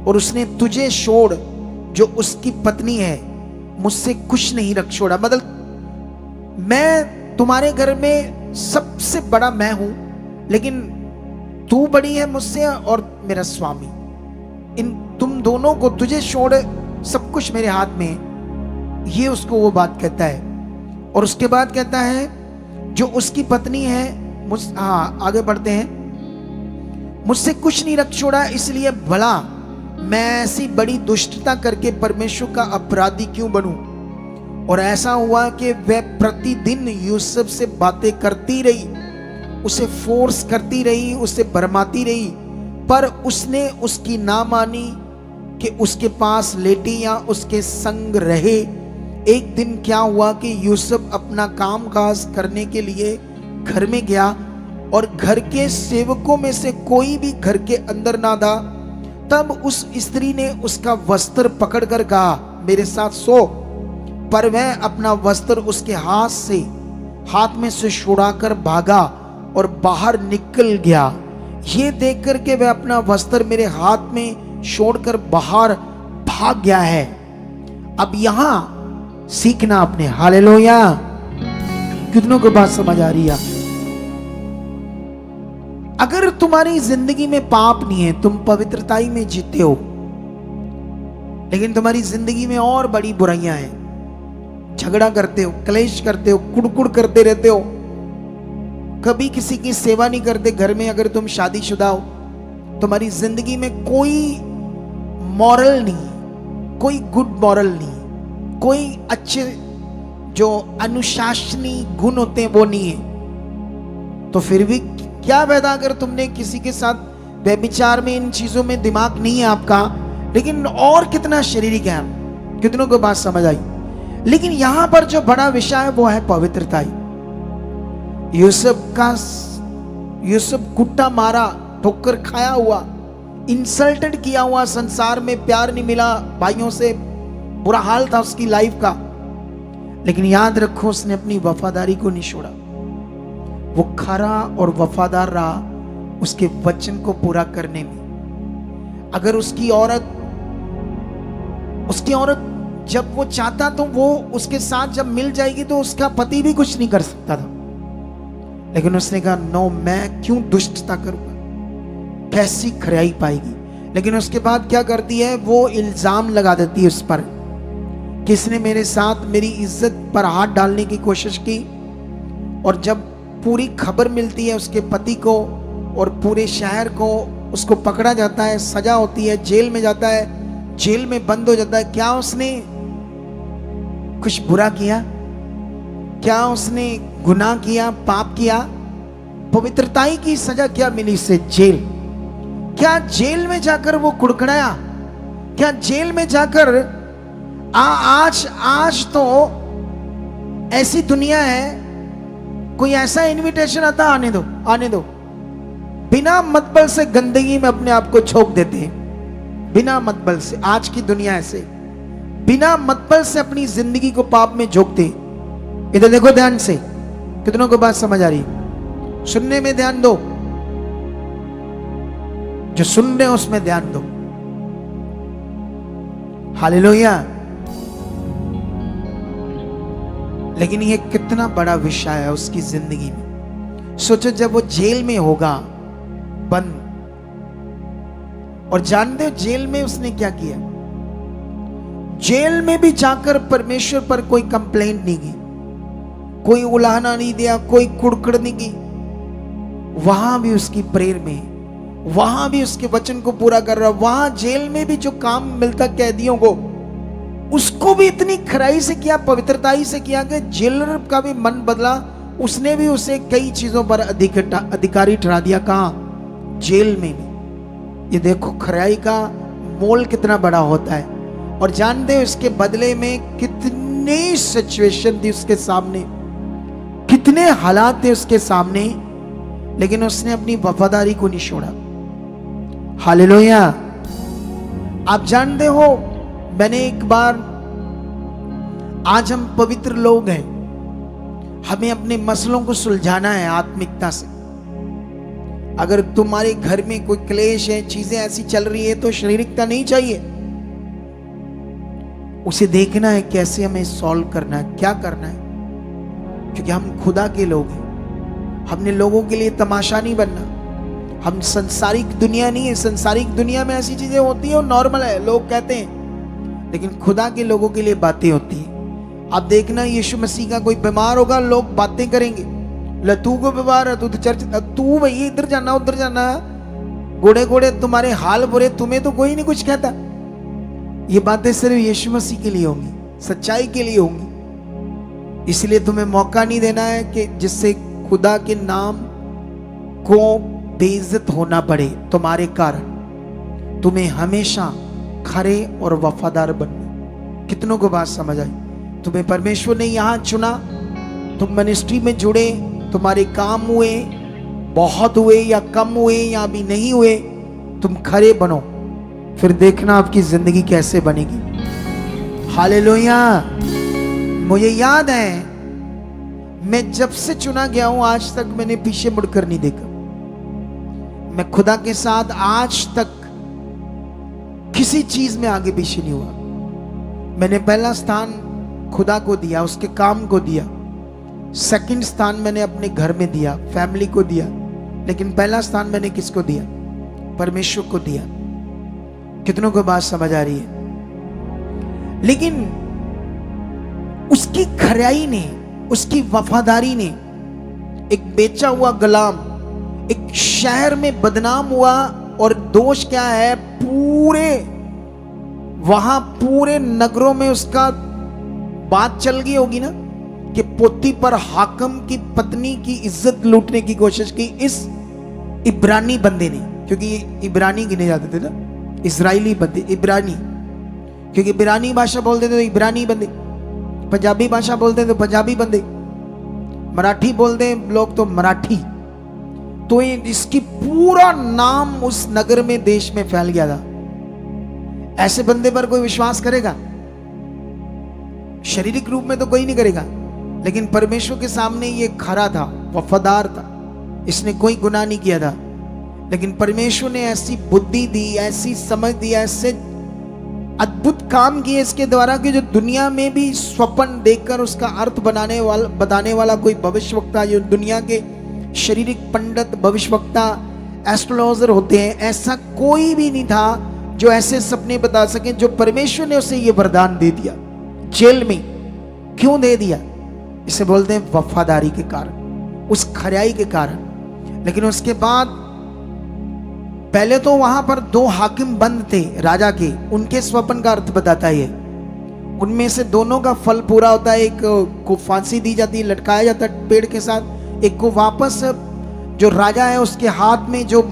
और उसने तुझे छोड़, जो उसकी पत्नी है, मुझसे कुछ नहीं रख छोड़ा। मतलब मैं तुम्हारे घर में सबसे बड़ा मैं हूं, लेकिन तू बड़ी है मुझसे और मेरा स्वामी, इन तुम दोनों को, तुझे छोड़ सब कुछ मेरे हाथ में। ये उसको वो बात कहता है। और उसके बाद कहता है, जो उसकी पत्नी है, आगे बढ़ते हैं, मुझसे कुछ नहीं रख छोड़ा, इसलिए भला मैं ऐसी बड़ी दुष्टता करके परमेश्वर का अपराधी क्यों बनूं। और ऐसा हुआ कि वह प्रतिदिन यूसुफ से बातें करती रही, उसे फोर्स करती रही, उसे भरमाती रही, पर उसने उसकी ना मानी कि उसके पास लेटी या उसके संग रहे। एक दिन क्या हुआ कि यूसुफ अपना काम काज करने के लिए घर में गया, और घर के सेवकों में से कोई भी घर के अंदर ना था। तब उस स्त्री ने उसका वस्त्र पकड़कर कहा, मेरे साथ सो। पर वह अपना वस्त्र उसके हाथ में से छुड़ाकर भागा और बाहर निकल गया। ये देख करके वह अपना वस्त्र मेरे हाथ में छोड़कर बाहर भाग गया है। अब यहां सीखना आपने, हालेलुया। कितनों को बात समझ आ रही है? अगर तुम्हारी जिंदगी में पाप नहीं है, तुम पवित्रताई में जीते हो, लेकिन तुम्हारी जिंदगी में और बड़ी बुराइयां हैं, झगड़ा करते हो, क्लेश करते हो, कुड़कुड़ करते रहते हो, कभी किसी की सेवा नहीं करते घर में, अगर तुम शादीशुदा हो, तुम्हारी जिंदगी में कोई मॉरल नहीं, कोई गुड मॉरल नहीं, कोई अच्छे जो अनुशासनी गुण होते हैं वो नहीं है, तो फिर भी क्या फायदा अगर तुमने किसी के साथ व्यभिचार में, इन चीजों में दिमाग नहीं है आपका, लेकिन और कितना शारीरिक है। कितनों को बात समझ आई? लेकिन यहां पर जो बड़ा विषय है वो है पवित्रताई। यूसुफ कुट्टा मारा, ठोकर खाया हुआ, इंसल्टेड किया हुआ, संसार में प्यार नहीं मिला, भाइयों से बुरा हाल था उसकी लाइफ का, लेकिन याद रखो उसने अपनी वफादारी को नहीं छोड़ा। वो खरा और वफादार रहा उसके वचन को पूरा करने में। अगर उसकी औरत जब वो चाहता तो वो उसके साथ जब मिल जाएगी तो उसका पति भी कुछ नहीं कर सकता था, लेकिन उसने कहा नो, मैं क्यों दुष्टता करूंगा, कैसी खराई पाएगी। लेकिन उसके बाद क्या करती है, वो इल्जाम लगा देती है उस पर, किसने मेरे साथ मेरी इज्जत पर हाथ डालने की कोशिश की। और जब पूरी खबर मिलती है उसके पति को और पूरे शहर को, उसको पकड़ा जाता है, सजा होती है, जेल में जाता है, जेल में बंद हो जाता है, क्या उसने कुछ बुरा किया? क्या उसने गुनाह किया, पाप किया? पवित्रताई की सजा क्या मिली इससे? जेल। क्या जेल में जाकर वो कुड़कुड़ाया? क्या जेल में जाकर आज तो ऐसी दुनिया है, कोई ऐसा इनविटेशन आता, आने दो आने दो, बिना मतलब से गंदगी में अपने आप को झोंक देते हैं, बिना मतलब से। आज की दुनिया ऐसे बिना मतलब से अपनी जिंदगी को पाप में झोंकते। इधर देखो ध्यान से, कितनों को बात समझ आ रही है? सुनने में ध्यान दो, जो सुन रहे हो उसमें ध्यान दो। हालेलुया। लेकिन ये कितना बड़ा विषय है उसकी जिंदगी में। सोचो जब वो जेल में होगा बंद, और जानते हो जेल में उसने क्या किया? जेल में भी जाकर परमेश्वर पर कोई कंप्लेंट नहीं की, कोई उलाहना नहीं दिया, कोई कुड़कुड़ नहीं की। वहां भी उसकी प्रेयर में, वहां भी उसके वचन को पूरा कर रहा। वहां जेल में भी जो काम मिलता कैदियों को, उसको भी इतनी खराई से किया, पवित्रताई से किया कि जेलर का भी मन बदला। उसने भी उसे कई चीजों पर अधिकारी ठहरा दिया। कहां? जेल में भी। ये देखो खराई का मोल कितना बड़ा होता है। और जानते हो इसके बदले में कितनी सिचुएशन थी उसके सामने, कितने हालात थे उसके सामने, लेकिन उसने अपनी वफादारी को नहीं छोड़ा। हालेलुया। आप जानते हो, मैंने एक बार, आज हम पवित्र लोग हैं, हमें अपने मसलों को सुलझाना है आत्मिकता से। अगर तुम्हारे घर में कोई क्लेश है, चीजें ऐसी चल रही है, तो शारीरिकता नहीं चाहिए, उसे देखना है कैसे हमें सॉल्व करना है, क्या करना है। क्योंकि हम खुदा के लोग हैं, हमने लोगों के लिए तमाशा नहीं बनना। हम संसारिक दुनिया नहीं है। संसारिक दुनिया में ऐसी चीजें होती है और नॉर्मल है, लोग कहते हैं, लेकिन खुदा के लोगों के लिए बातें होती है। आप देखना, यीशु मसीह का कोई बीमार होगा, लोग बातें करेंगे, लतू को बीमार है, तू तो चर्च, तू भैया इधर जाना उधर जाना, गोड़े गोड़े तुम्हारे हाल बुरे, तुम्हें तो कोई नहीं कुछ कहता। ये बातें सिर्फ यीशु मसीह के लिए होंगी, सच्चाई के लिए होंगी। इसलिए तुम्हें मौका नहीं देना है कि जिससे खुदा के नाम को बेइज्जत होना पड़े तुम्हारे कारण। तुम्हें हमेशा खरे और वफादार बनना। कितनों को बात समझ आई? तुम्हें परमेश्वर ने यहां चुना, तुम मिनिस्ट्री में जुड़े, तुम्हारे काम हुए, बहुत हुए या कम हुए या अभी नहीं हुए, तुम खरे बनो, फिर देखना आपकी जिंदगी कैसे बनेगी। हालेलुया। मुझे याद है, मैं जब से चुना गया हूं आज तक मैंने पीछे मुड़कर नहीं देखा। मैं खुदा के साथ आज तक किसी चीज में आगे पीछे नहीं हुआ। मैंने पहला स्थान खुदा को दिया, उसके काम को दिया। सेकंड स्थान मैंने अपने घर में दिया, फैमिली को दिया। लेकिन पहला स्थान मैंने किसको दिया? परमेश्वर को दिया। कितनों को बात समझ आ रही है? लेकिन उसकी खराई ने, उसकी वफादारी ने, एक बेचा हुआ गुलाम एक शहर में बदनाम हुआ। और दोष क्या है? वहां पूरे नगरों में उसका बात चल गई होगी ना कि पोती पर हाकम की पत्नी की इज्जत लूटने की कोशिश की इस इब्रानी बंदे ने। क्योंकि ये इब्रानी गिने जाते थे ना, इजराइली बंदे, इब्रानी। क्योंकि इब्रानी भाषा बोलते थे तो इब्रानी बंदे, पंजाबी भाषा बोलते थे तो पंजाबी बंदे, मराठी बोलते हैं लोग तो मराठी। तो इसकी पूरा नाम उस नगर में, देश में फैल गया था। ऐसे बंदे पर कोई विश्वास करेगा? शारीरिक रूप में तो कोई नहीं करेगा, लेकिन परमेश्वर के सामने ये खरा था, वफादार था, इसने कोई गुनाह नहीं किया था। लेकिन परमेश्वर ने ऐसी बुद्धि दी, ऐसी समझ दी, ऐसे अद्भुत काम किए इसके द्वारा कि जो दुनिया में भी स्वप्न देखकर उसका अर्थ बताने वाला कोई भविष्यवक्ता, जो दुनिया के शारीरिक पंडित, भविष्यवक्ता, एस्ट्रोलॉजर होते हैं, ऐसा कोई भी नहीं था जो ऐसे सपने बता सके। जो परमेश्वर ने उसे ये वरदान दे दिया जेल में। क्यों दे दिया? इसे बोलते हैं वफादारी के कारण, उस खराई के कारण। लेकिन उसके बाद पहले तो वहां पर 2 हाकिम बंद थे राजा के, उनके स्वप्न का अर्थ बताता है ये। उनमें से दोनों का फल पूरा होता है, एक को फांसी दी जाती है, लटकाया जाता है पेड़ के साथ, एक को वापस जो राजा है उसके हाथ में जो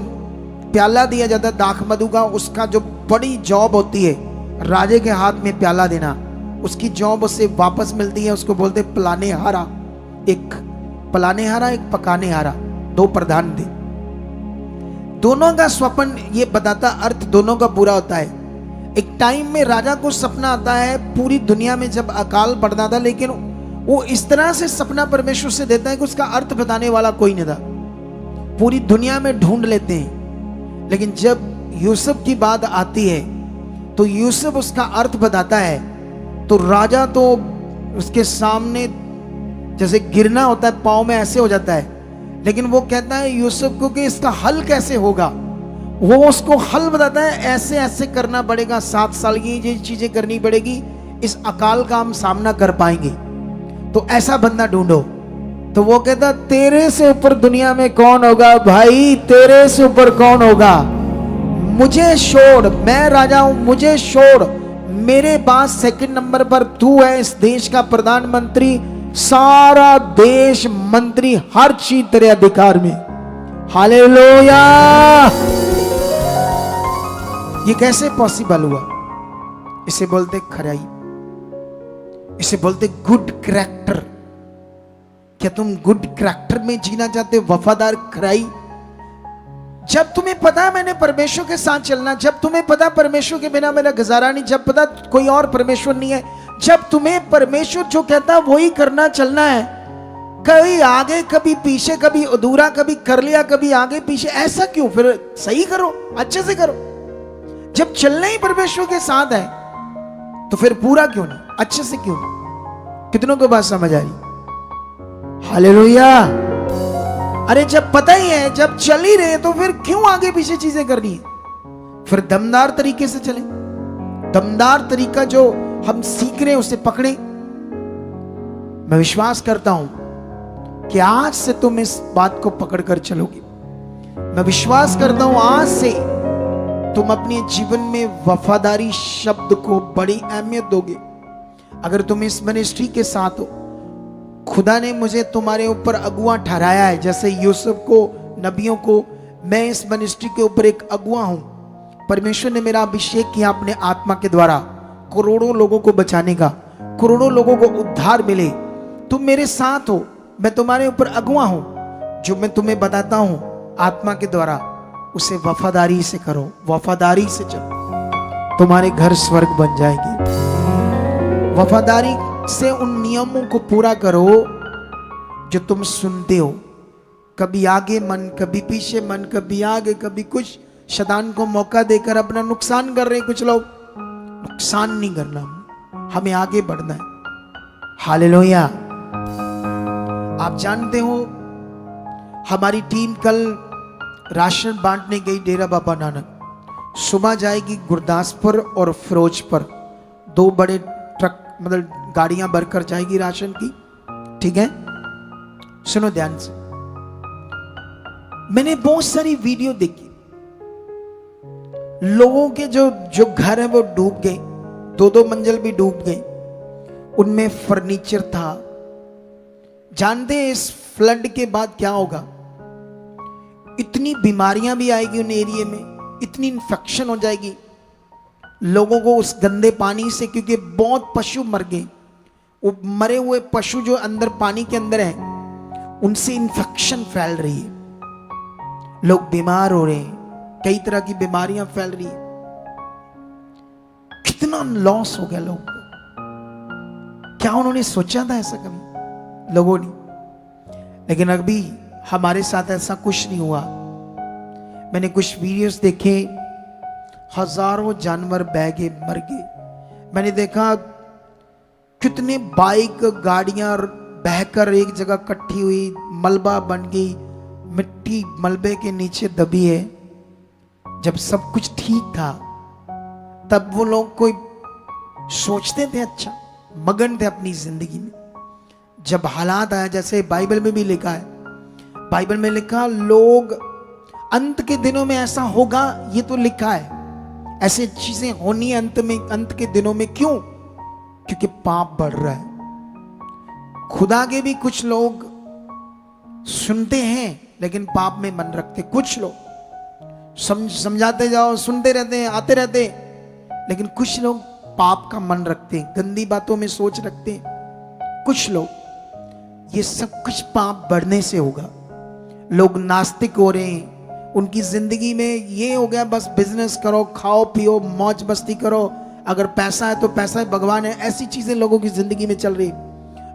प्याला दिया जाता है दाख मधु का, उसका जो बड़ी जॉब होती है राजे के हाथ में प्याला देना, उसकी जॉब उससे वापस मिलती है, उसको बोलते पलाने हारा। एक पलाने हारा, एक पकाने हारा, 2 प्रधान थे। दोनों का स्वप्न ये बताता, अर्थ दोनों का पूरा होता है। एक टाइम में राजा को सपना आता है, पूरी दुनिया में जब अकाल पड़ता था, लेकिन वो इस तरह से सपना परमेश्वर से देता है कि उसका अर्थ बताने वाला कोई नहीं था। पूरी दुनिया में ढूंढ लेते हैं, लेकिन जब यूसुफ की बात आती है तो यूसुफ उसका अर्थ बताता है, तो राजा तो उसके सामने जैसे गिरना होता है, पाँव में ऐसे हो जाता है, लेकिन वो कहता है यूसुफ को कि इसका हल कैसे होगा। वो उसको हल बताता है, ऐसे ऐसे करना पड़ेगा, 7 साल की ये चीजें करनी पड़ेगी, इस अकाल का हम सामना कर पाएंगे, तो ऐसा बंदा ढूंढो। तो वो कहता तेरे से ऊपर दुनिया में कौन होगा भाई, तेरे से ऊपर कौन होगा, मुझे छोड़, मैं राजा हूं, मुझे छोड़, मेरे पास सेकंड नंबर पर तू है, इस देश का प्रधानमंत्री, सारा देश मंत्री, हर चीज तेरे अधिकार में। हालेलुया। ये कैसे पॉसिबल हुआ? इसे बोलते खराई, इसे बोलते गुड कैरेक्टर। क्या तुम गुड कैरेक्टर में जीना चाहते हो, वफादार खराई? जब तुम्हें पता मैंने परमेश्वर के साथ चलना, जब तुम्हें पता परमेश्वर के बिना मेरा गुजारा नहीं, जब पता कोई और परमेश्वर नहीं है, जब तुम्हें परमेश्वर जो कहता वही करना चलना है, कभी आगे कभी पीछे, कभी अधूरा, कभी कर लिया, कभी आगे पीछे, ऐसा क्यों? फिर सही करो, अच्छे से करो। जब चलना ही परमेश्वर के साथ है तो फिर पूरा क्यों नहीं, अच्छे से क्यों नहीं? कितनों को बात समझ आ रही? हालेलुया। अरे जब पता ही है, जब चल ही रहे, तो फिर क्यों आगे पीछे चीजें करनी है? फिर दमदार तरीके से चले, दमदार तरीका जो हम सीख रहे हैं उसे पकड़े। मैं विश्वास करता हूं कि आज से तुम इस बात को पकड़कर चलोगे। मैं विश्वास करता हूं आज से तुम अपने जीवन में वफादारी शब्द को बड़ी अहमियत दोगे। अगर तुम इस मिनिस्ट्री के साथ हो, खुदा ने मुझे तुम्हारे ऊपर अगुआ ठहराया है, जैसे यूसुफ को, नबियों को, मैं इस मिनिस्ट्री के ऊपर एक अगुआ हूं। परमेश्वर ने मेरा अभिषेक किया अपने आत्मा के द्वारा, करोड़ों लोगों को बचाने का, करोड़ों लोगों को उद्धार मिले। तुम मेरे साथ हो, मैं तुम्हारे ऊपर अगुआ हूं। जो मैं तुम्हें बताता हूं आत्मा के द्वारा, उसे वफादारी से करो, वफादारी से चलो, तुम्हारे घर स्वर्ग बन जाएंगे। वफादारी से उन नियमों को पूरा करो जो तुम सुनते हो। कभी आगे मन, कभी पीछे मन, कभी आगे, कभी कुछ, शैतान को मौका देकर अपना नुकसान कर रहे हैं कुछ लोग। नुकसान नहीं करना, हमें आगे बढ़ना है। हालेलुया। आप जानते हो हमारी टीम कल राशन बांटने गई डेरा बाबा नानक। सुबह जाएगी गुरदासपुर और फिरोजपुर, 2 बड़े ट्रक मतलब गाड़ियां भरकर जाएगी राशन की। ठीक है, सुनो ध्यान से। मैंने बहुत सारी वीडियो देखी, लोगों के जो घर है वो डूब गए, 2-2 मंजिल भी डूब गए, उनमें फर्नीचर था। जानते हैं इस फ्लड के बाद क्या होगा? इतनी बीमारियां भी आएगी उन एरिया में, इतनी इन्फेक्शन हो जाएगी लोगों को उस गंदे पानी से, क्योंकि बहुत पशु मर गए। वो मरे हुए पशु जो अंदर पानी के अंदर है, उनसे इन्फेक्शन फैल रही है, लोग बीमार हो रहे हैं, कई तरह की बीमारियां फैल रही है। कितना लॉस हो गया लोगों को। क्या उन्होंने सोचा था ऐसा कभी? लोगों ने। लेकिन अभी हमारे साथ ऐसा कुछ नहीं हुआ। मैंने कुछ वीडियोस देखे, हजारों जानवर बह गए, मर गए। मैंने देखा कितने बाइक, गाड़ियां बहकर एक जगह इकट्ठी हुई, मलबा बन गई, मिट्टी मलबे के नीचे दबी है। जब सब कुछ ठीक था तब वो लोग कोई सोचते थे, अच्छा मगन थे अपनी जिंदगी में। जब हालात आया, जैसे बाइबल में भी लिखा है, बाइबल में लिखा लोग अंत के दिनों में ऐसा होगा, ये तो लिखा है, ऐसी चीजें होनी है अंत के दिनों में। क्यों? क्योंकि पाप बढ़ रहा है। खुदा के भी कुछ लोग सुनते हैं लेकिन पाप में मन रखते, कुछ लोग समझाते जाओ, सुनते रहते हैं, आते रहते हैं, लेकिन कुछ लोग पाप का मन रखते हैं, गंदी बातों में सोच रखते हैं कुछ लोग। ये सब कुछ पाप बढ़ने से होगा। लोग नास्तिक हो रहे हैं, उनकी जिंदगी में ये हो गया बस बिजनेस करो, खाओ पियो, मौज मस्ती करो, अगर पैसा है तो पैसा है, भगवान है, ऐसी चीजें लोगों की जिंदगी में चल रही।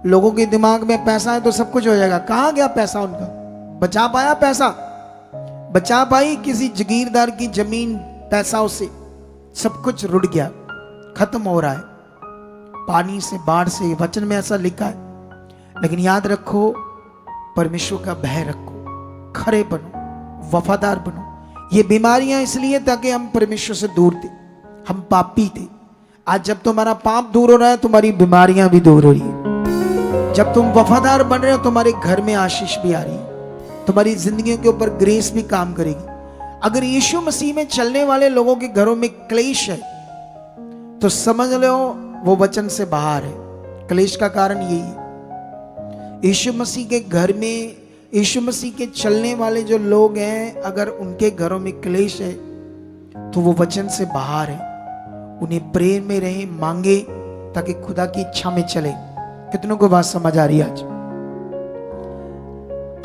लोगों के दिमाग में पैसा है तो सब कुछ हो जाएगा। कहाँ गया पैसा उनका? बचा पाया पैसा? बचा पाई किसी जगीरदार की जमीन पैसा? उसे सब कुछ रुड़ गया, खत्म हो रहा है पानी से, बाढ़ से। वचन में ऐसा लिखा है। लेकिन याद रखो, परमेश्वर का भय रखो, खरे बनो, वफादार बनो। ये बीमारियां इसलिए ताकि हम परमेश्वर से दूर थे, हम पापी थे। आज जब तुम्हारा पाप दूर हो रहा है, तुम्हारी बीमारियां भी दूर हो रही है। जब तुम वफादार बन रहे हो, तुम्हारे घर में आशीष भी आ रही है, तुम्हारी जिंदगियों के ऊपर ग्रेस भी काम करेगी। अगर यीशु मसीह में चलने वाले लोगों के घरों में क्लेश है तो समझ लो वो वचन से बाहर है। क्लेश का कारण यही है। यीशु मसीह के घर में, यीशु मसीह के चलने वाले जो लोग हैं, अगर उनके घरों में क्लेश है तो वो वचन से बाहर है। उन्हें प्रेम में रहे, मांगे ताकि खुदा की इच्छा में चले। कितनों को बात समझ आ रही है?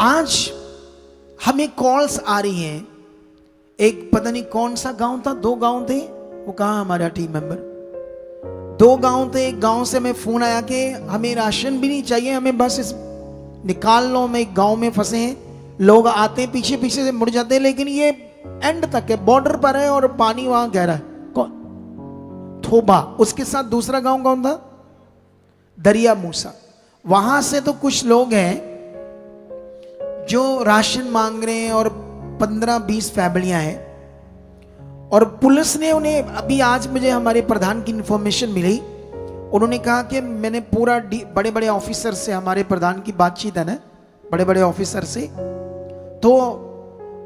आज हमें कॉल्स आ रही हैं। एक पता नहीं कौन सा गांव था, 2 गांव थे, वो कहा हमारा टीम मेंबर, 2 गांव थे। एक गांव से हमें फोन आया कि हमें राशन भी नहीं चाहिए, हमें बस इस निकाल लो। हम एक गांव में फंसे हैं, लोग आते हैं पीछे पीछे से मुड़ जाते हैं, लेकिन ये एंड तक है, बॉर्डर पर है और पानी वहां गहरा है। कौन? थोबा। उसके साथ दूसरा गांव कौन था? दरिया मूसा। वहां से तो कुछ लोग हैं जो राशन मांग रहे हैं और 15-20 फैमिलियां हैं, और पुलिस ने उन्हें, अभी आज मुझे हमारे प्रधान की इंफॉर्मेशन मिली, उन्होंने कहा कि मैंने पूरा बड़े बड़े ऑफिसर से, हमारे प्रधान की बातचीत है ना बड़े बड़े ऑफिसर से, तो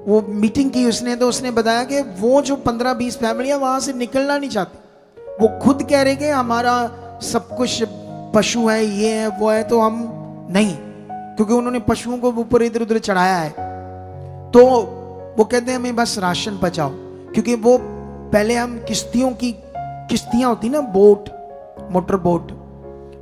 वो मीटिंग की उसने, तो उसने बताया कि वो जो 15-20 फैमिलियां वहां से निकलना नहीं चाहती। वो खुद कह रहे कि हमारा सब कुछ पशु है, ये है वो है, तो हम नहीं, क्योंकि उन्होंने पशुओं को ऊपर इधर उधर चढ़ाया है। तो वो कहते हैं हमें बस राशन बचाओ, क्योंकि वो पहले हम किश्तियां होती ना, बोट, मोटर बोट,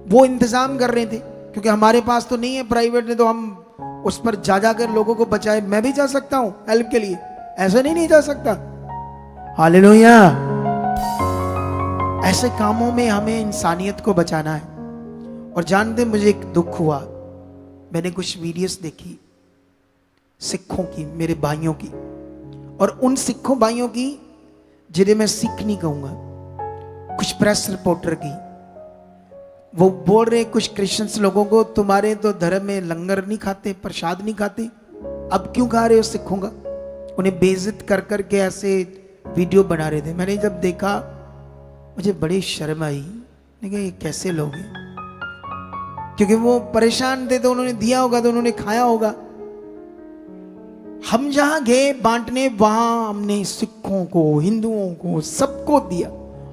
वो इंतजाम कर रहे थे, क्योंकि हमारे पास तो नहीं है प्राइवेट ने, तो हम उस पर जा कर लोगों को बचाए। मैं भी जा सकता हूं हेल्प के लिए, ऐसा नहीं जा सकता। हालेलुया। ऐसे कामों में हमें इंसानियत को बचाना है। और जानते, मुझे एक दुख हुआ, मैंने कुछ वीडियोस देखी सिखों की, मेरे भाइयों की, और उन सिखों भाइयों की जिन्हें मैं सिख नहीं कहूंगा, कुछ प्रेस रिपोर्टर की। वो बोल रहे कुछ क्रिश्चियंस लोगों को, तुम्हारे तो धर्म में लंगर नहीं खाते, प्रसाद नहीं खाते, अब क्यों खा रहे हो सिखों का? उन्हें बेइज्जत कर करके ऐसे वीडियो बना रहे थे। मैंने जब देखा मुझे बड़ी शर्म आई, मैंने कहा ये कैसे लोग हैं? क्योंकि वो परेशान थे तो उन्होंने दिया होगा, तो उन्होंने खाया होगा। हम जहां गए बांटने, वहां हमने सिखों को, हिंदुओं को, सबको दिया,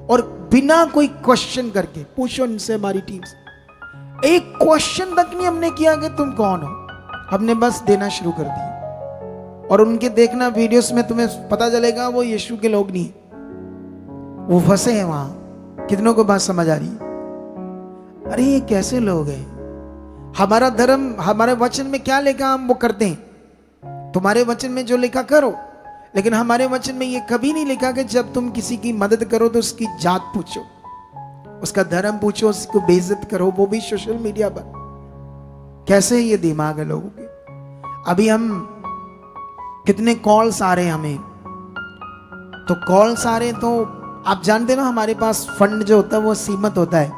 और बिना कोई क्वेश्चन करके। पूछो इनसे, हमारी टीम से एक क्वेश्चन तक नहीं हमने किया कि तुम कौन हो, हमने बस देना शुरू कर दिया। और उनके देखना वीडियोस में, तुम्हें पता चलेगा वो यीशु के लोग नहीं, वो फंसे हैं वहां। कितनों को बात समझ आ रही है? अरे ये कैसे लोग हैं? हमारा धर्म, हमारे वचन में क्या लिखा हम वो करते हैं। तुम्हारे वचन में जो लिखा करो, लेकिन हमारे वचन में ये कभी नहीं लिखा कि जब तुम किसी की मदद करो तो उसकी जात पूछो, उसका धर्म पूछो, उसको बेइज्जत करो, वो भी सोशल मीडिया पर। कैसे ये दिमाग है लोगों के? अभी हम कितने कॉल्स आ रहे हैं हमें, तो कॉल्स आ रहे हैं, तो आप जानते ना हमारे पास फंड जो होता है वो सीमित होता है।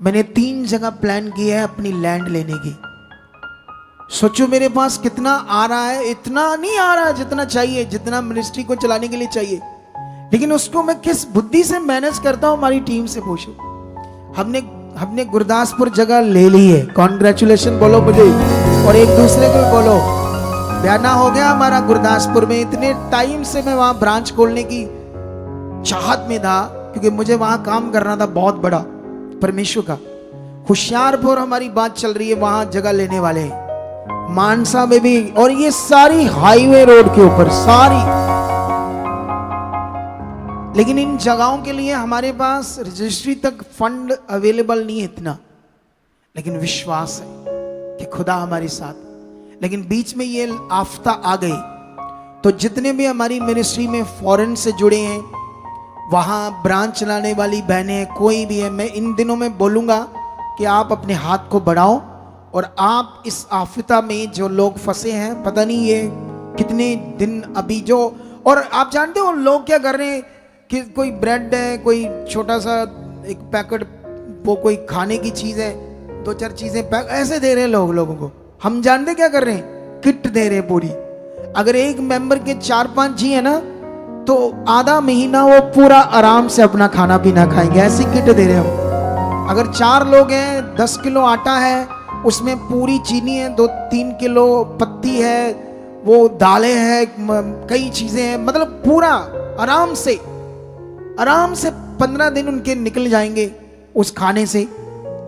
मैंने 3 जगह प्लान किया है अपनी लैंड लेने की। सोचो मेरे पास कितना आ रहा है, इतना नहीं आ रहा है जितना चाहिए, जितना मिनिस्ट्री को चलाने के लिए चाहिए, लेकिन उसको मैं किस बुद्धि से मैनेज करता हूं, हमारी टीम से पूछो। हमने गुरदासपुर जगह ले ली है, कॉन्ग्रेचुलेशन बोलो मुझे, और एक दूसरे को बोलो। बयाना हो गया हमारा गुरदासपुर में। इतने टाइम से मैं वहां ब्रांच खोलने की चाहत में था, क्योंकि मुझे वहां काम करना था बहुत बड़ा परमेश्वर का। होशियारपुर हमारी बात चल रही है, वहां जगह लेने वाले हैं, मानसा में भी, और ये सारी हाईवे रोड के ऊपर सारी। लेकिन इन जगहों के लिए हमारे पास रजिस्ट्री तक फंड अवेलेबल नहीं है इतना, लेकिन विश्वास है कि खुदा हमारे साथ। लेकिन बीच में ये आफता आ गई, तो जितने भी हमारी मिनिस्ट्री में फॉरेन से जुड़े हैं, वहां ब्रांच चलाने वाली बहनें, कोई भी है, मैं इन दिनों में बोलूंगा कि आप अपने हाथ को बढ़ाओ और आप इस आफता में जो लोग फंसे हैं, पता नहीं ये कितने दिन अभी जो, और आप जानते हो लोग क्या कर रहे हैं कि कोई ब्रेड है, कोई छोटा सा एक पैकेट, वो कोई खाने की चीज है, 2-4 चीजें पैक ऐसे दे रहे हैं लोगों को। हम जानते क्या कर रहे हैं, किट दे रहे हैं पूरी। अगर एक मेंबर के 4-5 जी है ना, तो आधा महीना वो पूरा आराम से अपना खाना पीना खाएंगे, ऐसी किट दे रहे हैं हम। अगर 4 लोग हैं, 10 किलो आटा है, उसमें पूरी चीनी है, 2-3 किलो पत्ती है, वो दालें हैं, कई चीजें हैं, मतलब पूरा आराम से 15 दिन उनके निकल जाएंगे उस खाने से।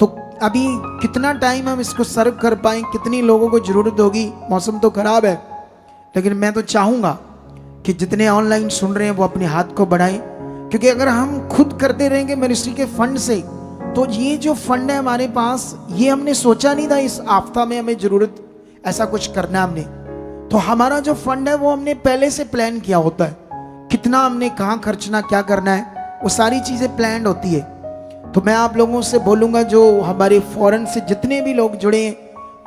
तो अभी कितना टाइम हम इसको सर्व कर पाए, कितनी लोगों को जरूरत होगी। मौसम तो खराब है, लेकिन मैं तो चाहूंगा कि जितने ऑनलाइन सुन रहे हैं वो अपने हाथ को बढ़ाएं, क्योंकि अगर हम खुद करते रहेंगे मिनिस्ट्री के फंड से, तो ये जो फंड है हमारे पास, ये हमने सोचा नहीं था इस आफ्ता में हमें जरूरत ऐसा कुछ करना हमने। तो हमारा जो फंड है वो हमने पहले से प्लान किया होता है, कितना हमने कहाँ खर्चना, क्या करना है, वो सारी चीजें प्लान होती है। तो मैं आप लोगों से बोलूंगा, जो हमारे फॉरेन से जितने भी लोग जुड़े हैं,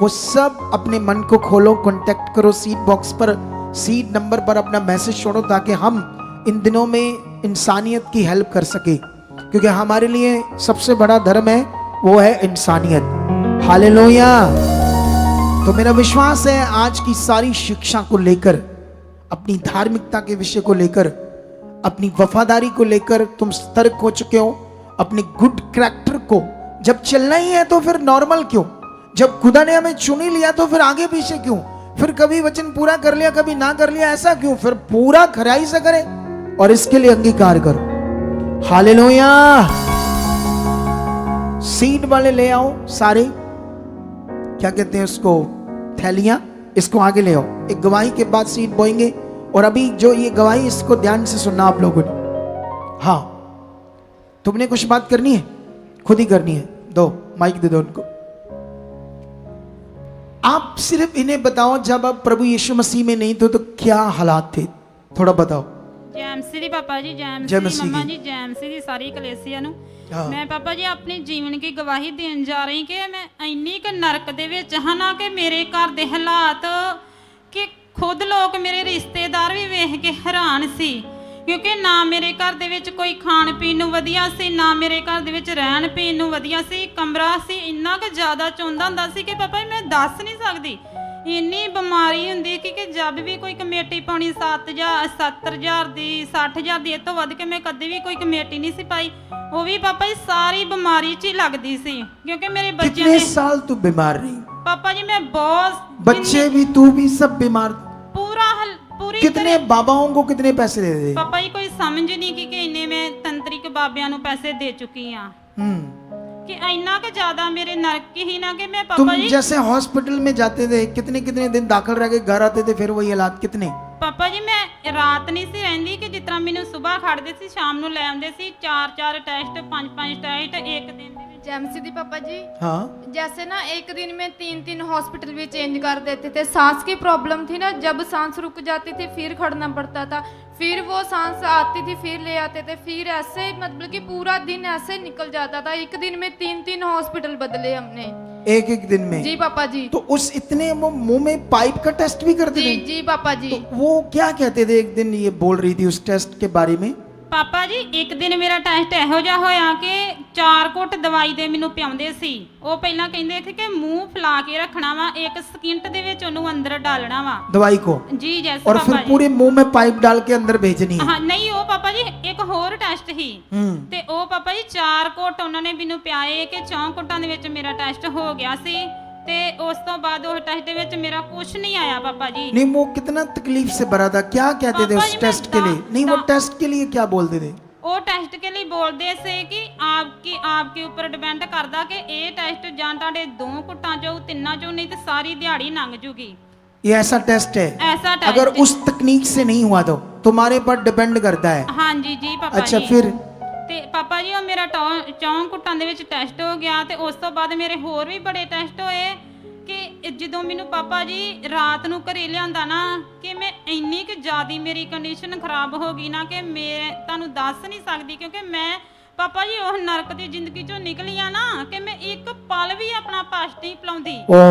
वो सब अपने मन को खोलो, कांटेक्ट करो, सीड बॉक्स पर, सीड नंबर पर अपना मैसेज छोड़ो, ताकि हम इन दिनों में इंसानियत की हेल्प कर सके, क्योंकि हमारे लिए सबसे बड़ा धर्म है वो है इंसानियत। हालेलुया। तो मेरा विश्वास है आज की सारी शिक्षा को लेकर, अपनी धार्मिकता के विषय को लेकर, अपनी वफादारी को लेकर तुम सतर्क हो चुके हो। अपने गुड कैरेक्टर को, जब चलना ही है तो फिर नॉर्मल क्यों, जब खुदा ने हमें चुन ही लिया तो फिर आगे पीछे क्यों, फिर कभी वचन पूरा कर लिया कभी ना कर लिया, ऐसा क्यों, फिर पूरा खराई से करें और इसके लिए अंगीकार करो। हालेलुया। सीड वाले ले आओ सारे, क्या कहते हैं उसको, थैलियां, इसको आगे ले आओ। एक गवाही के बाद सीड बोएंगे, और अभी जो ये गवाही, इसको ध्यान से सुनना आप लोगों ने। हाँ, तुमने कुछ बात करनी है, खुद ही करनी है। दो माइक दे दो उनको। आप सिर्फ इन्हें बताओ, जब आप प्रभु यीशु मसीह में नहीं थे तो क्या हालात थे, थोड़ा बताओ। ਜੈ ਮਸੀਹ ਦੀ ਪਾਪਾ ਜੀ, ਜੈ ਜੈ ਮਸੀਹ ਮਸੀਹ ਦੀ ਮੰਮਾ ਦੀ। ਜੀ, ਜੈ ਮਸੀਹ ਦੀ ਸਾਰੀ ਕਲੇਸੀਆ ਨੂੰ। हाँ। ਮੈਂ ਪਾਪਾ ਜੀ ਆਪਣੀ ਜੀਵਨ ਦੀ ਗਵਾਹੀ ਦੇਣ ਜਾ ਰਹੀ ਕਿ ਮੈਂ ਇੰਨੀ ਕੁ ਨਰਕ ਦੇ ਵਿੱਚ ਹਾਂ ਨਾ, ਕਿ ਮੇਰੇ ਘਰ ਦੇ ਹਾਲਾਤ, ਕਿ ਖੁਦ ਲੋਕ ਮੇਰੇ ਰਿਸ਼ਤੇਦਾਰ ਵੀ ਵੇਖ ਕੇ ਹੈਰਾਨ ਸੀ, ਕਿਉਂਕਿ ਨਾ ਮੇਰੇ ਘਰ ਦੇ ਵਿੱਚ ਕੋਈ ਖਾਣ ਪੀਣ ਨੂੰ ਵਧੀਆ ਸੀ, ਨਾ ਮੇਰੇ ਘਰ ਦੇ ਵਿੱਚ ਰਹਿਣ ਪੀਣ ਨੂੰ ਵਧੀਆ ਸੀ। ਕਮਰਾ ਸੀ ਇੰਨਾ ਕੁ ਜ਼ਿਆਦਾ ਚੁੰਦਾ ਹੁੰਦਾ ਸੀ ਕਿ ਪਾਪਾ ਜੀ ਮੈਂ ਦੱਸ ਨਹੀਂ ਸਕਦੀ, ਇੰਨੀ ਬਿਮਾਰੀ ਹੁੰਦੀ ਕਿ ਜਦ ਵੀ ਕੋਈ ਕਮੇਟੀ ਪਾਉਣੀ 70,000 ਦੀ, 60,000 ਦੀ, ਇਹ ਤੋਂ ਵੱਧ ਕੇ ਮੈਂ ਕਦੇ ਵੀ ਕੋਈ ਕਮੇਟੀ ਨਹੀਂ ਸੀ ਪਾਈ। ਉਹ ਵੀ ਪਾਪਾ ਜੀ ਸਾਰੀ ਬਿਮਾਰੀ 'ਚ ਹੀ ਲੱਗਦੀ ਸੀ, ਕਿਉਂਕਿ ਮੇਰੇ ਬੱਚਿਆਂ कितने ਦੇ साल तू बीमार रही, ਪਾਪਾ ਜੀ ਮੈਂ ਬਹੁਤ बच्चे भी, तू भी, सब बीमार। ਪੂਰੀ कितने बाबाओं को कितने पैसे दे दे? ਪਾਪਾ ਜੀ ਕੋਈ ਸਮਝ ਨਹੀਂ ਕਿ ਇੰਨੇ ਮੈਂ ਤੰਤਰਿਕ ਬਾਬਿਆਂ ਨੂੰ ਪੈਸੇ ਦੇ ਚੁੱਕੀ ਆ, कि ਇੰਨਾ ਕਿ ਜ਼ਿਆਦਾ ਮੇਰੇ ਨਰਕ ਹੀ ਨਾ कि मैं तुम पापा जी जैसे हॉस्पिटल में जाते थे, कितने कितने दिन दाखिल रह के घर आते थे, फिर वही हालात कितने? ਪਾਪਾ ਜੀ ਮੈਂ ਰਾਤ ਨਹੀਂ ਸੀ ਰਹਿੰਦੀ, ਕਿ ਜਿਸ ਤਰ੍ਹਾਂ ਮੈਨੂੰ ਸਵੇਰ ਖੜਦੇ ਸੀ ਸ਼ਾਮ ਨੂੰ ਲੈ ਆਉਂਦੇ ਸੀ, 4-4 ਟੈਸਟ, 5-5 ਟੈਸਟ ਇੱਕ ਦਿਨ ਦੇ ਵਿੱਚ। जैमसी दी पापा जी, हाँ, जैसे ना एक दिन में 3-3 हॉस्पिटल भी चेंज कर देते थे। सांस की प्रॉब्लम थी ना, जब सांस रुक जाती थी फिर खड़ना पड़ता था, फिर वो सांस आती थी फिर ले आते थे, फिर ऐसे मतलब कि पूरा दिन ऐसे निकल जाता था। एक दिन में 3-3 हॉस्पिटल बदले हमने एक दिन में। जी पापा जी। तो उस इतने वो मुंह में पाइप का टेस्ट भी करते जी थे? जी पापा जी। तो वो क्या कहते थे, एक दिन ये बोल रही थी उस टेस्ट के बारे में? ਪਾਪਾ ਜੀ ਇੱਕ ਦਿਨ ਮੇਰਾ ਟੈਸਟ ਇਹੋ ਜਿਹਾ ਹੋਇਆ ਕਿ 4 ਘੁੱਟ ਦਵਾਈ ਦੇ ਮੈਨੂੰ ਪਿਆਉਂਦੇ ਸੀ। ਉਹ ਪਹਿਲਾਂ ਕਹਿੰਦੇ ਸੀ ਕਿ ਮੂੰਹ ਫੁਲਾ ਕੇ ਰੱਖਣਾ ਵਾ, 1 ਸਕਿੰਟ ਦੇ ਵਿੱਚ ਉਹਨੂੰ ਅੰਦਰ ਡਾਲਣਾ ਵਾ दवाई को, ਜੀ। ਜੈਸੇ और फिर ਪਾਪਾ ਜੀ पूरे मुंह में पाइप डाल के अंदर भेजनी है। ਹਾਂ ਨਹੀਂ, ਉਹ ਪਾਪਾ ਜੀ ਇੱਕ ਹੋਰ ਟੈਸਟ ਸੀ, ਤੇ ਉਹ ਪਾਪਾ ਜੀ 4 ਘੁੱਟ ਉਹਨਾਂ ਨੇ ਮੈਨੂੰ ਪਿਆਏ, ਕਿ 4 ਘੁੱਟਾਂ ਦੇ ਵਿੱਚ ਮੇਰਾ ਟੈਸਟ ਹੋ ਗਿਆ ਸੀ। ਤੇ ਉਸ ਤੋਂ ਬਾਅਦ ਉਹ ਟੈਸਟ ਦੇ ਵਿੱਚ ਮੇਰਾ ਕੁਝ ਨਹੀਂ ਆਇਆ ਪਾਪਾ जी। नहीं वो कितना तकलीफ से भरा था, क्या कहते थे पापा उस जी, मैं टेस्ट के लिए? नहीं वो दा- टेस्ट के लिए क्या बोलते थे? ਉਹ ਟੈਸਟ के लिए बोलਦੇ ਸੀ ਕਿ आपके ਉੱਪਰ ਡਿਪੈਂਡ ਕਰਦਾ ਕਿ ਇਹ ਟੈਸਟ ਜਾਂ ਤੁਹਾਡੇ 2 ਘੁੱਟਾਂ ਚੋਂ 3 ਚੋਂ ਨਹੀਂ ਤੇ ਸਾਰੀ ਦਿਹਾੜੀ ਲੰਘ ਜੂਗੀ। ये ऐसा टेस्ट है, ऐसा टेस्ट अगर उस तकनीक से नहीं हुआ तो तुम्हारे पर डिपेंड करता है। हाँ जी जी पापा अच्छा जी। फिर ਤੇ ਪਾਪਾ ਜੀ ਉਹ ਮੇਰਾ 4 ਘੁੱਟਾਂ ਦੇ ਵਿੱਚ ਟੈਸਟ ਹੋ ਗਿਆ ਤੇ ਉਸ ਤੋਂ ਬਾਅਦ ਮੇਰੇ ਹੋਰ ਵੀ ਬੜੇ ਟੈਸਟ ਹੋਏ ਕਿ ਜਦੋਂ ਮੈਨੂੰ ਪਾਪਾ ਜੀ ਰਾਤ ਨੂੰ ਘਰੇ ਲਿਆਂਦਾ ਨਾ ਕਿ ਮੈਂ ਇੰਨੀ ਕਿ ਜ਼ਿਆਦੀ ਮੇਰੀ ਕੰਡੀਸ਼ਨ ਖਰਾਬ ਹੋ ਗਈ ਨਾ ਕਿ ਮੈਂ ਤੁਹਾਨੂੰ ਦੱਸ ਨਹੀਂ ਸਕਦੀ ਕਿਉਂਕਿ ਮੈਂ ਪਾਪਾ ਜੀ ਉਹ ਨਰਕ ਦੀ ਜ਼ਿੰਦਗੀ ਚੋਂ ਨਿਕਲੀ ਆ ਨਾ ਕਿ ਮੈਂ ਇੱਕ ਪਲ ਵੀ ਆਪਣਾ ਪਾਸ नहीं ਪਲਾਉਂਦੀ। ओ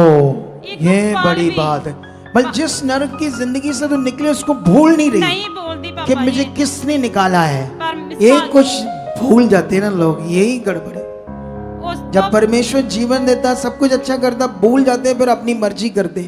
ये एक बड़ी भी। बात है, बल जिस नरक की जिंदगी से तो निकले उसको भूल नहीं रही नहीं बोलती कि पापा मुझे जी। किसने निकाला है। पर ये कुछ भूल जाते हैं ना लोग, यही गड़बड़ है। उस जब परमेश्वर जीवन देता सब कुछ अच्छा करता, भूल जाते हैं फिर अपनी मर्जी करते।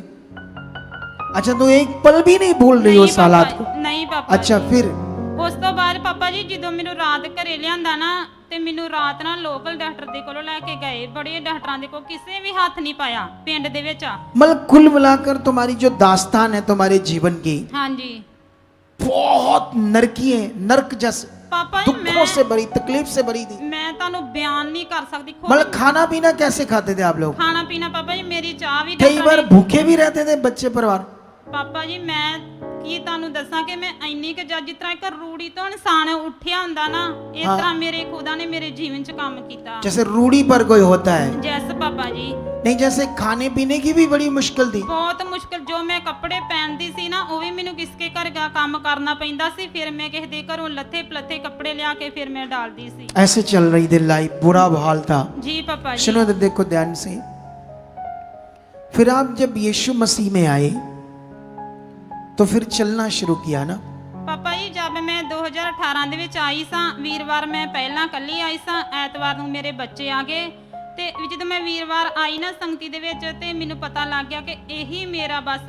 अच्छा तो एक पल भी नहीं भूल रही नहीं उस हालात को? पापा- नहीं पापा अच्छा जी। फिर ਉਸ ਤੋਂ ਬਾਅਦ ਪਾਪਾ ਜੀ ਜਦੋਂ ਮੈਨੂੰ ਰਾਤ ਘਰੇ ਲਿਆਂਦਾ ਨਾ ਤੇ ਮੈਨੂੰ ਰਾਤ ਨਾਲ ਲੋਕਲ ਡਾਕਟਰ ਦੇ ਕੋਲੋਂ ਲੈ ਕੇ ਗਏ, ਬੜੇ ਡਾਕਟਰਾਂ ਦੇ ਕੋਲ ਕਿਸੇ ਵੀ ਹੱਥ ਨਹੀਂ ਪਾਇਆ ਪਿੰਡ ਦੇ ਵਿੱਚ। मतलब कुल मिलाकर तुम्हारी जो दास्तान है तुम्हारे जीवन की ਹਾਂਜੀ बहुत नरकी है, नरक जैसे ਪਾਪਾ ਜੀ दुखों से भरी, तकलीफ से भरी थी। ਮੈਂ ਤੁਹਾਨੂੰ ਬਿਆਨ ਨਹੀਂ ਕਰ ਸਕਦੀ। मतलब खाना पीना कैसे खाते थे आप लोग? ਖਾਣਾ ਪੀਣਾ ਪਾਪਾ ਜੀ ਮੇਰੀ ਚਾਹ ਵੀ कई बार ਡਾਕਟਰ भूखे भी रहते थे बच्चे परिवार? ਪਾਪਾ ਜੀ ਮੈਂ ਕੀ ਤੁਹਾਨੂੰ ਦੱਸਾਂ ਕਿ ਮੈਂ ਇੰਨੀ ਕਿ ਜਿਸ ਤਰ੍ਹਾਂ ਇੱਕ ਰੂੜੀ ਤੋਂ ਇਨਸਾਨ ਉੱਠਿਆ ਹੁੰਦਾ ਨਾ ਇਸ ਹਾਂ। ਤਰ੍ਹਾਂ ਮੇਰੇ ਖੁਦਾ ਨੇ ਮੇਰੇ ਜੀਵਨ 'ਚ ਕੰਮ ਕੀਤਾ। जैसे रूढ़ी पर कोई होता है, ਜੈਸ ਪਾਪਾ ਜੀ नहीं जैसे खाने पीने की भी बड़ी मुश्किल थी। ਬਹੁਤ ਮੁਸ਼ਕਲ ਜੋ ਮੈਂ ਕੱਪੜੇ ਪਹਿਨਦੀ ਸੀ ਨਾ ਉਹ ਵੀ ਮੈਨੂੰ ਕਿਸਕੇ ਘਰ ਦਾ ਕੰਮ ਕਰਨਾ ਪੈਂਦਾ ਸੀ। ਫਿਰ ਮੈਂ ਕਿਸੇ ਦੇ ਘਰੋਂ ਲੱਥੇ ਪਲੱਥੇ ਕੱਪੜੇ ਲਿਆ ਕੇ ਫਿਰ ਮੈਂ ਡਾਲਦੀ ਸੀ। ऐसे चल रही थी लाइफ, बुरा हाल था। ਜੀ ਪਾਪਾ ਜੀ। सुनो तो देखो ध्यान से, फिर आप जब यीशु मसीह में आए तो फिर चलना शुरू किया ना? ਪਾਪਾ ਜੀ ਜਦ ਮੈਂ 2018 ਦੇ ਵਿੱਚ ਆਈ ਸਾਂ ਵੀਰਵਾਰ ਮੈਂ ਪਹਿਲਾਂ ਕੱਲੀ ਆਈ ਸਾਂ, ਐਤਵਾਰ ਨੂੰ ਮੇਰੇ ਬੱਚੇ ਆ ਗਏ ਤੇ ਜਦੋਂ ਮੈਂ ਵੀਰਵਾਰ ਆਈ ਨਾ ਸੰਗਤੀ ਦੇ ਵਿੱਚ ਤੇ ਮੈਨੂੰ ਪਤਾ ਲੱਗ ਗਿਆ ਕਿ ਇਹੀ ਮੇਰਾ ਬਸ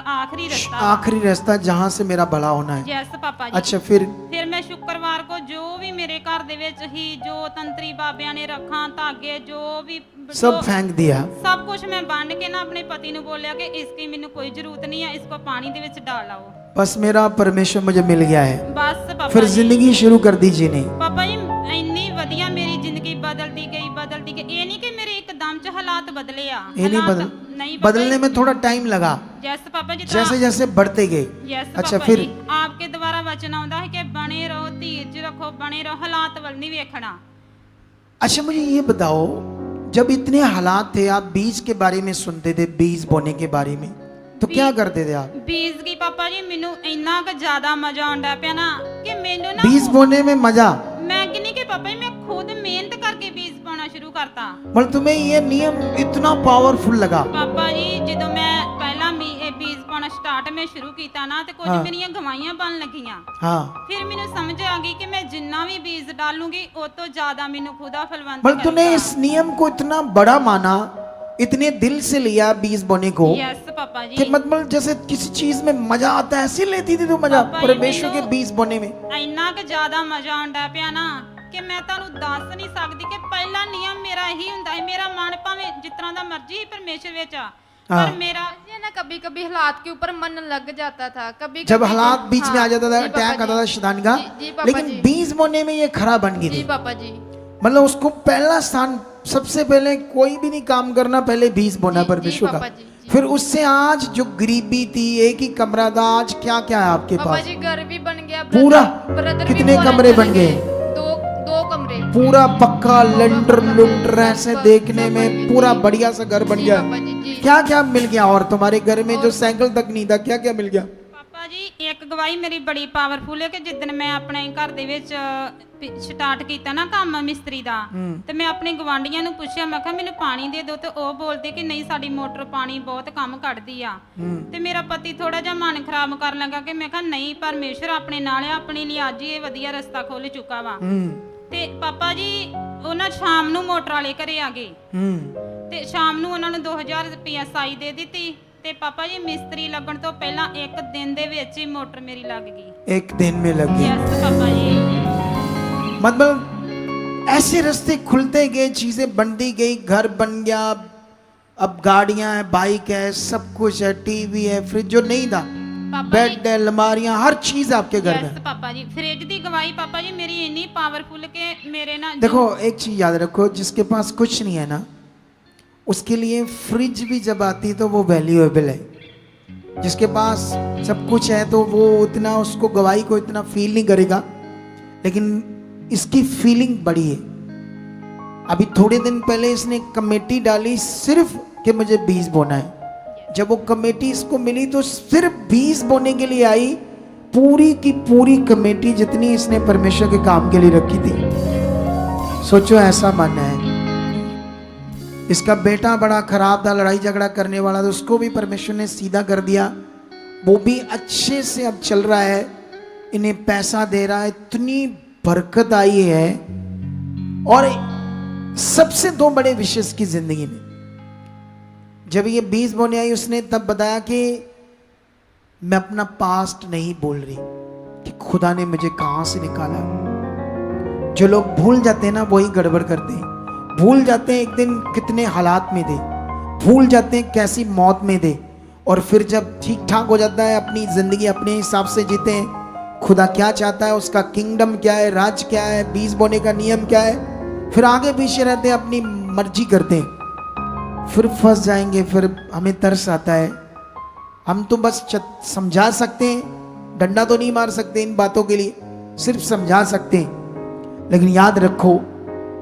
ਆਖਰੀ ਰਸਤਾ। आखिरी रास्ता जहां से मेरा भला होना है। ਯੈਸ ਪਾਪਾ ਜੀ। अच्छा फिर ਫਿਰ ਮੈਂ ਸ਼ੁੱਕਰਵਾਰ ਕੋ ਜੋ ਵੀ ਮੇਰੇ ਘਰ ਦੇ ਵਿੱਚ ਹੀ ਜੋ ਤੰਤਰੀ ਬਾਬਿਆਂ ਨੇ ਰੱਖਾਂ ਧਾਗੇ ਜੋ ਵੀ सब फेंक दिया। सब कुछ मैं बांध के ना अपने पति ने बोलिया कि इसकी मैंने कोई जरूरत नहीं है, इसको पानी दे विच डाल आओ। बस मेरा परमेश्वर मुझे मिल गया है, बस पापा फिर जी। जिंदगी शुरू कर दी जीने। पापा जी इन्नी वधिया मेरी जिंदगी बदलती गई ये नहीं कि मेरे एकदम च हालात बदले आ। ये नहीं हालात- बदल, नहीं पापा बदलने जी। में थोड़ा टाइम लगा, यस पापा जी जैसे जैसे बढ़ते गए। यस अच्छा पापा फिर जी आपके द्वारा वचन आउंदा है कि बने रहो धीरज रखो बने रहो हालात वल नहीं वेखना। अच्छा मुझे ये बताओ, जब इतने हालात थे आप बीज के बारे में सुनते थे, बीज बोने के बारे में, तो क्या करते थे आप? बीज की पापा जी मैनू इन्ना क ज्यादा मजा आउंदा पिया ना कि मैनू ना बीज बोने में मजा, मैं कहनी कि पापा जी मैं खुद मेहनत करके बीज पाना शुरू करता। मतलब तुम्हें ये नियम इतना पावरफुल लगा? पापा जी ਜਦੋਂ मैं पहला बीज पाना स्टार्ट में शुरू ਕੀਤਾ ਨਾ ਤੇ ਕੁਝ ਹਾਂ। ਮੇਰੀਆਂ ਗਵਾਈਆਂ ਬਣ ਲੱਗੀਆਂ। हाँ ਫਿਰ ਮੈਨੂੰ ਸਮਝ ਆ ਗਈ ਕਿ ਮੈਂ ਜਿੰਨਾ ਵੀ ਬੀਜ डालूंगी ਉਹ ਤੋਂ ਜ਼ਿਆਦਾ ਮੈਨੂੰ ਖੁਦਾ ਫਲਵੰਤ मतलब तूने इस नियम को इतना बड़ा माना, इतने दिल से लिया बीज बोने को, यस पापा कि जी मतलब जैसे किसी चीज में मजा आता है, ऐसे लेती थी तू मजा पापा जी, परमेश्वर के मैंने- बीज बोने में। ਇੰਨਾ ਕਿ ਜ਼ਿਆਦਾ ਮਜ਼ਾ ਆਉਂਦਾ ਪਿਆ ਨਾ ਕਿ ਮੈਂ ਤੁਹਾਨੂੰ ਦੱਸ ਨਹੀਂ ਸਕਦੀ ਕਿ ਪਹਿਲਾ ਨਿਯਮ ਮੇਰਾ ਇਹੀ ਹੁੰਦਾ ਹੈ। ਮੇਰਾ ਮਨ ਭਾਵੇਂ ਜਿਸ ਤਰ੍ਹਾਂ ਦਾ ਮਰਜ਼ੀ परमेश्वर ਵਿੱਚ ਆ हाँ। पर मेरा ये ना कभी कभी हालात के ऊपर मन लग जाता था, कभी जब कभी हालात बीच में हाँ, आ जाता था, जी पापा अटैक आता जी। था शैतान का, जी पापा लेकिन जी। बीज बोने में ये खरा बन गई जी थी। पापा जी। मतलब उसको पहला स्थान, सबसे पहले कोई भी नहीं काम करना, पहले बीज बोना जी, परमेश्वर जी का। पापा जी, जी। फिर उससे आज जो गरीबी थी, एक ही कमरा था, आज क्या क्या है आपके पापा पास? जी घर भी बन गया, पूरा? ब्रदर भी कितने बोला कमरे चले बन गए? दो दो कमरे। पूरा पक्का लंटर लुंटर ऐसे देखने में पूरा बढ़िया सा घर बन जी गया। पापा जी, जी। क्या क्या मिल गया? और तुम्हारे घर में जो साइकिल तक नहीं था, क्या क्या मिल गया? ਪਾਪਾ ਜੀ ਇੱਕ ਗਵਾਹੀ ਮੇਰੀ ਬੜੀ ਪਾਵਰਫੁਲ ਹੈ ਕਿ ਜਿੱਦਣ ਮੈਂ ਆਪਣੇ ਘਰ ਦੇ ਵਿੱਚ ਸਟਾਰਟ ਕੀਤਾ ਨਾ ਕੰਮ ਮਿਸਤਰੀ ਦਾ ਤੇ ਮੈਂ ਆਪਣੇ ਗਵਾਂਢੀਆਂ ਨੂੰ ਪੁੱਛਿਆ, ਮੈਂ ਕਿਹਾ ਮੈਨੂੰ ਪਾਣੀ ਦੇ ਦਿਓ ਤੇ ਉਹ ਬੋਲਦੇ ਕਿ ਨਹੀਂ ਸਾਡੀ ਮੋਟਰ ਪਾਣੀ ਬਹੁਤ ਕੰਮ ਕੱਢਦੀ ਆ। ਤੇ ਮੇਰਾ ਪਤੀ ਥੋੜਾ ਜਿਹਾ ਮਨ ਖਰਾਬ ਕਰਨ ਲੱਗਾ ਕਿ ਮੈਂ ਕਿਹਾ ਨਹੀਂ ਪਰਮੇਸ਼ਰ ਆਪਣੇ ਨਾਲ ਆ, ਆਪਣੇ ਲਈ ਅੱਜ ਹੀ ਇਹ ਵਧੀਆ ਰਸਤਾ ਖੋਲ ਚੁੱਕਾ ਵਾ। ਤੇ ਪਾਪਾ ਜੀ ਉਹਨਾਂ ਸ਼ਾਮ ਨੂੰ ਮੋਟਰ ਵਾਲੇ ਘਰੇ ਆ ਗਏ ਤੇ ਸ਼ਾਮ ਨੂੰ ਉਹਨਾਂ ਨੂੰ 2000 ਰੁਪਇਆ ਸਾਈ ਦੇ ਦਿੱਤੀ ਤੇ ਪਾਪਾ ਜੀ ਮਿਸਤਰੀ ਲੱਗਣ ਤੋਂ ਪਹਿਲਾਂ ਇੱਕ ਦਿਨ ਦੇ ਵਿੱਚ ਹੀ ਮੋਟਰ ਮੇਰੀ ਲੱਗ ਗਈ। एक दिन में लग गई। ਯੈਸ ਪਾਪਾ ਜੀ मतलब ऐसे रास्ते खुलते गए, चीजें बनती गई, घर बन गया, अब गाड़ियां हैं, बाइक है, सब कुछ है, टीवी है, फ्रिज जो नहीं था, ਪਾਪਾ ਜੀ बेड है, अलमारियां, हर चीज आपके घर में। ਯੈਸ ਪਾਪਾ ਜੀ ਫ੍ਰਿਜ ਦੀ ਗਵਾਹੀ ਪਾਪਾ ਜੀ ਮੇਰੀ ਇੰਨੀ ਪਾਵਰਫੁਲ ਕਿ ਮੇਰੇ ਨਾਲ देखो एक चीज याद रखो, जिसके पास कुछ नहीं है ना, उसके लिए फ्रिज भी जब आती तो वो वैल्यूएबल है। जिसके पास सब कुछ है तो वो उतना उसको गवाही को इतना फील नहीं करेगा, लेकिन इसकी फीलिंग बड़ी है। अभी थोड़े दिन पहले इसने कमेटी डाली सिर्फ कि मुझे बीज बोना है। जब वो कमेटी इसको मिली तो सिर्फ बीज बोने के लिए आई, पूरी की पूरी कमेटी जितनी इसने परमेश्वर के काम के लिए रखी थी। सोचो ऐसा मन है। इसका बेटा बड़ा खराब था, लड़ाई झगड़ा करने वाला था, उसको भी परमेश्वर ने सीधा कर दिया, वो भी अच्छे से अब चल रहा है, इन्हें पैसा दे रहा है, इतनी बरकत आई है। और सबसे दो बड़े विषय की जिंदगी में, जब ये 20 बोने आई उसने तब बताया कि मैं अपना पास्ट नहीं बोल रही कि खुदा ने मुझे कहां से निकाला। जो लोग भूल जाते हैं ना वही गड़बड़ करते हैं, भूल जाते हैं एक दिन कितने हालात में थे, भूल जाते हैं कैसी मौत में थे, और फिर जब ठीक ठाक हो जाता है अपनी जिंदगी अपने हिसाब से जीते हैं। खुदा क्या चाहता है, उसका किंगडम क्या है, राज क्या है, 20 बोने का नियम क्या है, फिर आगे पीछे रहते हैं, अपनी मर्जी करते हैं, फिर फंस जाएंगे। फिर हमें तरस आता है। हम तो बस समझा सकते हैं, डंडा तो नहीं मार सकते इन बातों के लिए, सिर्फ समझा सकते हैं। लेकिन याद रखो,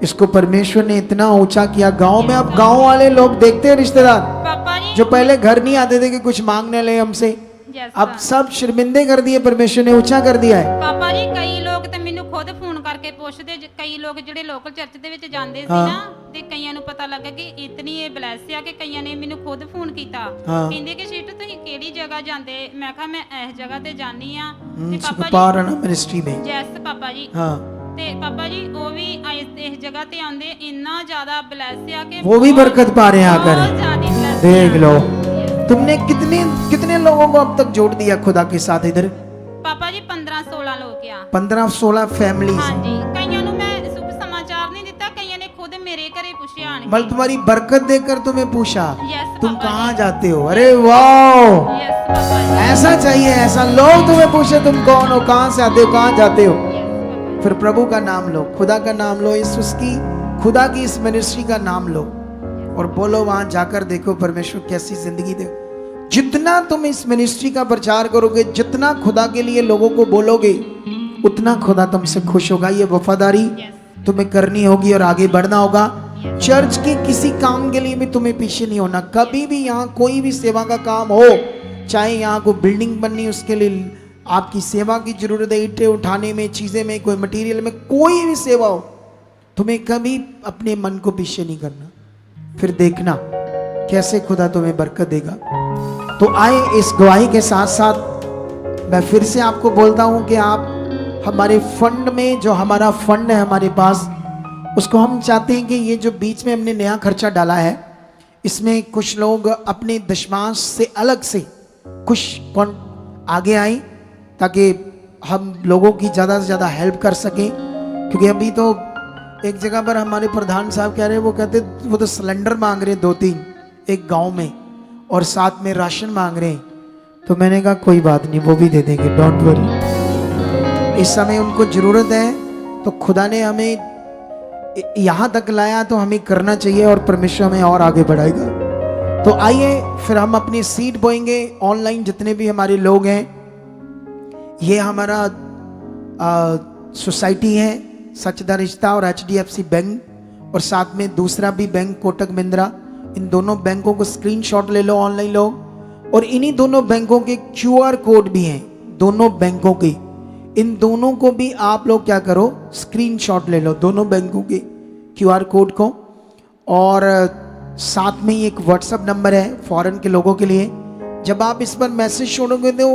इसको परमेश्वर ने इतना ऊंचा किया। गांव में अब गांव वाले लोग देखते हैं रिश्तेदार ਪਾਪਾ ਜੀ जो पहले घर नहीं आते थे कि कुछ मांगने ले हमसे, ਯੈਸ अब सब शर्मिंदे कर दिए, परमेश्वर ने ऊंचा कर दिया है। ਪਾਪਾ ਜੀ ਕਈ ਲੋਕ ਤੇ ਮੈਨੂੰ ਖੁਦ ਫੋਨ ਕਰਕੇ ਪੁੱਛਦੇ, ਕਈ ਲੋਕ ਜਿਹੜੇ ਲੋਕਲ ਚਰਚ ਦੇ ਵਿੱਚ ਜਾਂਦੇ ਸੀ ਹਾਂ। ਨਾ, ਤੇ ਕਈਆਂ ਨੂੰ ਪਤਾ ਲੱਗਾ ਕਿ ਇਤਨੀ ਇਹ ਬਲੈਸ ਆ ਕਿ ਕਈਆਂ ਨੇ ਮੈਨੂੰ ਖੁਦ ਫੋਨ ਕੀਤਾ, ਹਾਂ। ਕਹਿੰਦੇ ਕਿ ਸ਼ੀਟ ਤੁਸੀਂ ਕਿਹੜੀ ਜਗ੍ਹਾ ਜਾਂਦੇ। ਮੈਂ ਕਿਹਾ ਮੈਂ ਇਸ ਜਗ੍ਹਾ ਤੇ ਜਾਨੀ ਆ। ਤੇ ਪਾਪਾ सुखपारण मिनिस्ट्री में। ਜੀ ਯੈਸ ਪਾਪਾ ਜੀ, हाँ, ਤੇ ਪਾਪਾ ਜੀ ਉਹ ਵੀ ਇਸ ਜਗ੍ਹਾ ਤੇ ਆਉਂਦੇ, ਇੰਨਾ ਜ਼ਿਆਦਾ ਬਲੈਸ ਆ ਕਿ वो भी बरकत पा रहे हैं आकर। ਬਹੁਤ ਜ਼ਿਆਦਾ bless देख ਆ। लो, Yes। तुमने कितने कितने लोगों को अब तक जोड़ दिया खुदा के साथ इधर? ਪਾਪਾ ਜੀ 15-16 ਲੋਕ ਆ। 15-16 फैमिली। ਹਾਂਜੀ, ਕਈਆਂ ਨੂੰ ਮੈਂ ਸ਼ੁਭ ਸਮਾਚਾਰ ਨਹੀਂ ਦਿੱਤਾ, ਕਈਆਂ ਨੇ ਖੁਦ ਮੇਰੇ ਘਰੇ ਪੁੱਛਿਆ ਆਣ बल तुम्हारी बरकत देखकर तुम्हें पूछा यस तुम पापा कहाँ जी। जाते हो। अरे वाह, यस पापा जी, ऐसा चाहिए, ऐसा लोग तुम्हें पूछे तुम कौन हो, कहाँ से आते हो, कहाँ जाते हो। यस पापा फिर प्रभु का नाम लो, खुदा का नाम लो, इस उसकी खुदा की इस मिनिस्ट्री का नाम लो और बोलो वहां जाकर देखो परमेश्वर कैसी जिंदगी दे। जितना तुम इस मिनिस्ट्री का प्रचार करोगे, जितना खुदा के लिए लोगों को बोलोगे, उतना खुदा तुमसे खुश होगा। ये वफादारी यस तुम्हें करनी होगी और आगे बढ़ना होगा। चर्च के किसी काम के लिए भी तुम्हें पीछे नहीं होना। कभी भी यहाँ कोई भी सेवा का काम हो, चाहे यहाँ कोई बिल्डिंग बननी, उसके लिए आपकी सेवा की जरूरत है, ईंटें उठाने में, चीजें में, कोई मटेरियल में, कोई भी सेवा हो, तुम्हें कभी अपने मन को पीछे नहीं करना। फिर देखना कैसे खुदा तुम्हें बरकत देगा। तो आए इस गवाही के साथ साथ मैं फिर से आपको बोलता हूं कि आप हमारे फंड में, जो हमारा फंड है हमारे पास, उसको हम चाहते हैं कि ये जो बीच में हमने नया खर्चा डाला है, इसमें कुछ लोग अपने दशमांश से अलग से कुछ आगे आए ताकि हम लोगों की ज़्यादा से ज़्यादा हेल्प कर सकें। क्योंकि अभी तो एक जगह पर हमारे प्रधान साहब कह रहे हैं, वो कहते वो तो सिलेंडर मांग रहे हैं 2-3 एक गांव में, और साथ में राशन मांग रहे हैं। तो मैंने कहा कोई बात नहीं, वो भी दे देंगे, डोंट वरी। इस समय उनको ज़रूरत है, तो खुदा ने हमें यहाँ तक लाया तो हमें करना चाहिए और परमेश्वर हमें और आगे बढ़ाएगा। तो आइए फिर हम अपनी सीट बोएंगे। ऑनलाइन जितने भी हमारे लोग हैं, ये हमारा सोसाइटी है सचदा रिश्ता और HDFC बैंक, और साथ में दूसरा भी बैंक कोटक महिंद्रा। इन दोनों बैंकों को स्क्रीनशॉट ले लो ऑनलाइन लोग, और इन्हीं दोनों बैंकों के QR कोड भी हैं, दोनों बैंकों के। इन दोनों को भी आप लोग क्या करो, स्क्रीनशॉट ले लो दोनों बैंकों के QR कोड को। और साथ में ही एक व्हाट्सएप नंबर है फॉरेन के लोगों के लिए। जब आप इस पर मैसेज छोड़ोगे तो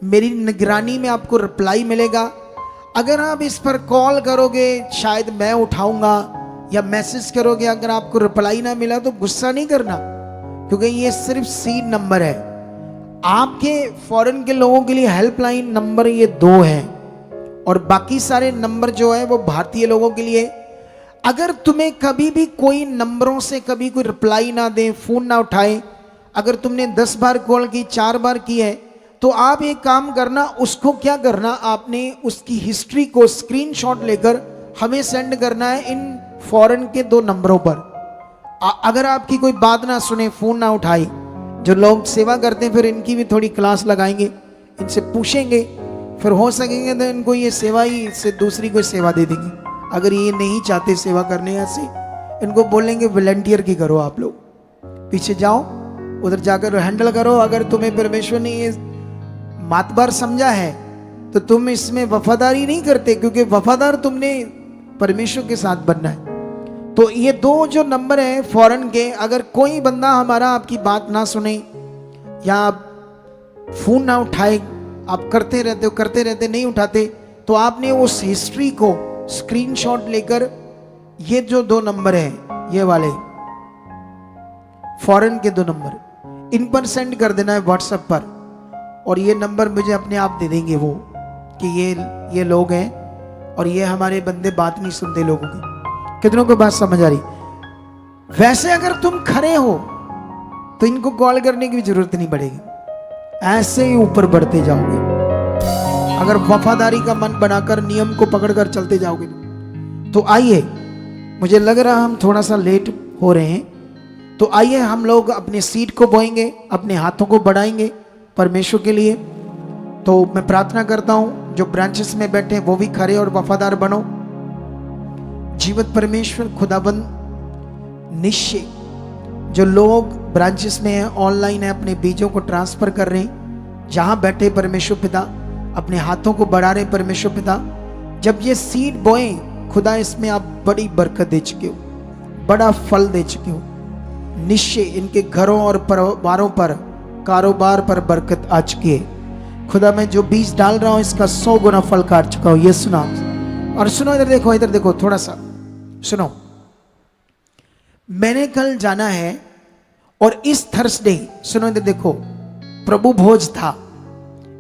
मेरी निगरानी में आपको रिप्लाई मिलेगा। अगर आप इस पर कॉल करोगे शायद मैं उठाऊंगा, या मैसेज करोगे अगर आपको रिप्लाई ना मिला तो गुस्सा नहीं करना, क्योंकि ये सिर्फ सीड नंबर है। आपके फॉरेन के लोगों के लिए हेल्पलाइन नंबर ये 2 है, और बाकी सारे नंबर जो है वो भारतीय लोगों के लिए। अगर तुम्हें कभी भी कोई नंबरों से कभी कोई रिप्लाई ना दे, फोन ना उठाए, अगर तुमने 10 बार कॉल की, 4 बार की है, तो आप एक काम करना, उसको क्या करना, आपने उसकी हिस्ट्री को स्क्रीनशॉट लेकर हमें सेंड करना है इन फॉरेन के 2 नंबरों पर। अगर आपकी कोई बात ना सुने, फोन ना उठाए, जो लोग सेवा करते हैं फिर इनकी भी थोड़ी क्लास लगाएंगे, इनसे पूछेंगे, फिर हो सकेंगे तो इनको ये सेवा ही से दूसरी कोई सेवा दे देंगे। अगर ये नहीं चाहते सेवा करने ऐसे, इनको बोलेंगे वॉलंटियर की करो, आप लोग पीछे जाओ, उधर जाकर हैंडल करो। अगर तुम्हें परमेश्वर ने ये मातबार समझा है तो तुम इसमें वफादारी नहीं करते, क्योंकि वफादार तुमने परमेश्वर के साथ बनना है। तो ये 2 जो नंबर हैं फॉरेन के, अगर कोई बंदा हमारा आपकी बात ना सुने या आप फोन ना उठाए, आप करते रहते नहीं उठाते, तो आपने उस हिस्ट्री को स्क्रीनशॉट लेकर ये जो 2 नंबर हैं, ये वाले फॉरेन के 2 नंबर, इन पर सेंड कर देना है व्हाट्सएप पर। और ये नंबर मुझे अपने आप दे देंगे वो कि ये लोग हैं और ये हमारे बंदे बात नहीं सुनते लोगों की। कितनों को बात समझ आ रही? वैसे अगर तुम खड़े हो तो इनको कॉल करने की जरूरत नहीं पड़ेगी, ऐसे ही ऊपर बढ़ते जाओगे। अगर वफादारी का मन बनाकर नियम को पकड़कर चलते जाओगे तो आइए, मुझे लग रहा हम थोड़ा सा लेट हो रहे हैं, तो आइए हम लोग अपने सीट को बोएंगे, अपने हाथों को बढ़ाएंगे परमेश्वर के लिए। तो मैं प्रार्थना करता हूं जो ब्रांचेस में बैठे हैं वो भी खड़े और वफादार बनो। जीवित परमेश्वर खुदाबंद निश्चय जो लोग ब्रांचेस में हैं, ऑनलाइन है, अपने बीजों को ट्रांसफर कर रहे हैं, जहां बैठे परमेश्वर पिता अपने हाथों को बढ़ा रहे परमेश्वर पिता, जब ये सीड बोए खुदा इसमें आप बड़ी बरकत दे चुके हो, बड़ा फल दे चुके हो। निश्चय इनके घरों और परिवारों पर, कारोबार पर बरकत आ चुकी है। खुदा मैं जो बीज डाल रहा हूं इसका 100 गुना फल काट चुका हूं, ये सुना। और सुनो, इधर देखो थोड़ा सा सुनो। मैंने कल जाना है और इस थर्सडे, सुनो इधर देखो, प्रभु भोज था।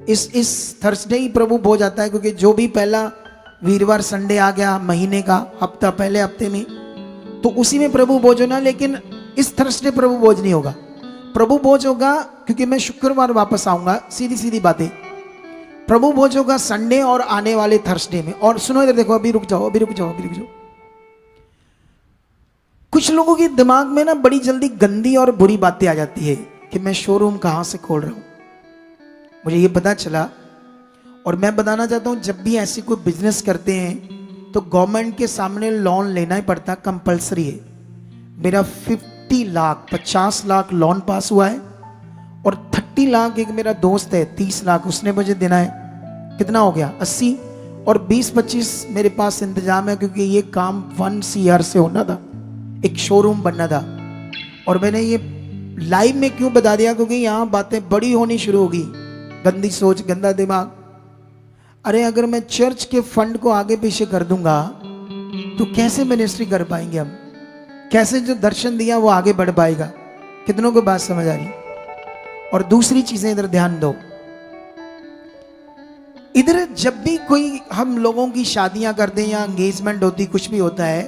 इस थर्सडे ही प्रभु भोज आता है, क्योंकि जो भी पहला वीरवार संडे आ गया महीने का हफ्ता, पहले हफ्ते में, तो उसी में प्रभु भोज होना। लेकिन इस थर्सडे प्रभु भोज नहीं होगा, प्रभु भोज होगा क्योंकि मैं शुक्रवार वापस आऊंगा। सीधी सीधी बातें, प्रभु भोज होगा संडे और आने वाले थर्सडे में। और सुनो इधर देखो, अभी रुक जाओ। कुछ लोगों के दिमाग में ना बड़ी जल्दी गंदी और बुरी बातें आ जाती है कि मैं शोरूम कहां से खोल रहा हूं। मुझे ये पता चला और मैं बताना चाहता हूं, जब भी ऐसी कोई बिजनेस करते हैं तो गवर्नमेंट के सामने लोन लेना ही पड़ता, कंपलसरी है। मेरा 50 लाख लोन पास हुआ है और 30 लाख एक मेरा दोस्त है, 30 लाख उसने मुझे देना है। कितना हो गया? 80। और 20-25 मेरे पास इंतजाम है, क्योंकि ये काम 1 CR से होना था, एक शोरूम बनना था। और मैंने ये लाइव में क्यों बता दिया, क्योंकि यहाँ बातें बड़ी होनी शुरू होगी। गंदी सोच, गंदा दिमाग। अरे अगर मैं चर्च के फंड को आगे पीछे कर दूंगा तो कैसे मिनिस्ट्री कर पाएंगे हम? कैसे जो दर्शन दिया वो आगे बढ़ पाएगा? कितनों को बात समझ आ रही? और दूसरी चीजें इधर ध्यान दो, इधर जब भी कोई हम लोगों की शादियां करते हैं या एंगेजमेंट होती, कुछ भी होता है,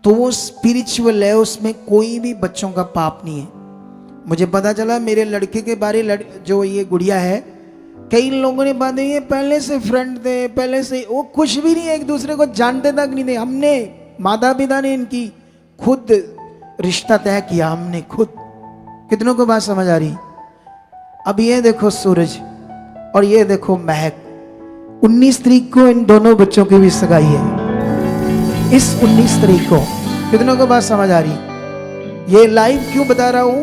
तो वो स्पिरिचुअल है, उसमें कोई भी बच्चों का पाप नहीं है। मुझे पता चला मेरे लड़के के बारे, जो ये गुड़िया है, कई लोगों ने बात ये पहले से फ्रेंड थे, पहले से वो कुछ भी नहीं, एक दूसरे को जानते तक नहीं थे। हमने, माता पिता ने इनकी खुद रिश्ता तय किया, हमने खुद। कितनों को बात समझ आ रही? अब ये देखो सूरज और ये देखो महक, 19 तारीख को इन दोनों बच्चों की भी सगाई है, इस 19 तारीख को। कितनों को बात समझ आ रही? ये लाइव क्यों बता रहा हूं?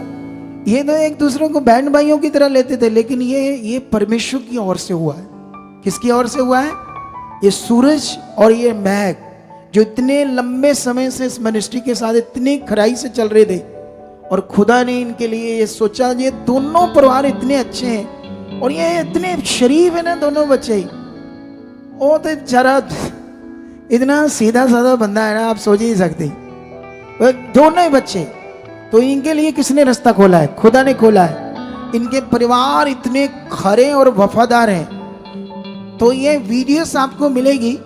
ये तो एक दूसरे को बहन भाइयों की तरह लेते थे, लेकिन ये परमेश्वर की ओर से हुआ है। किसकी ओर से हुआ है? ये सूरज और ये महक, जो इतने लंबे समय से इस मिनिस्ट्री के साथ इतनी खराई से चल रहे थे, और खुदा ने इनके लिए ये सोचा, ये दोनों परिवार इतने अच्छे हैं और ये इतने शरीफ है ना दोनों बच्चे। वो तो जरा इतना सीधा साधा बंदा है ना, आप सोच ही नहीं सकते। दोनों ही बच्चे, तो इनके लिए किसने रास्ता खोला है? खुदा ने खोला है। इनके परिवार इतने खरे और वफादार हैं। तो ये वीडियोस आपको मिलेगी,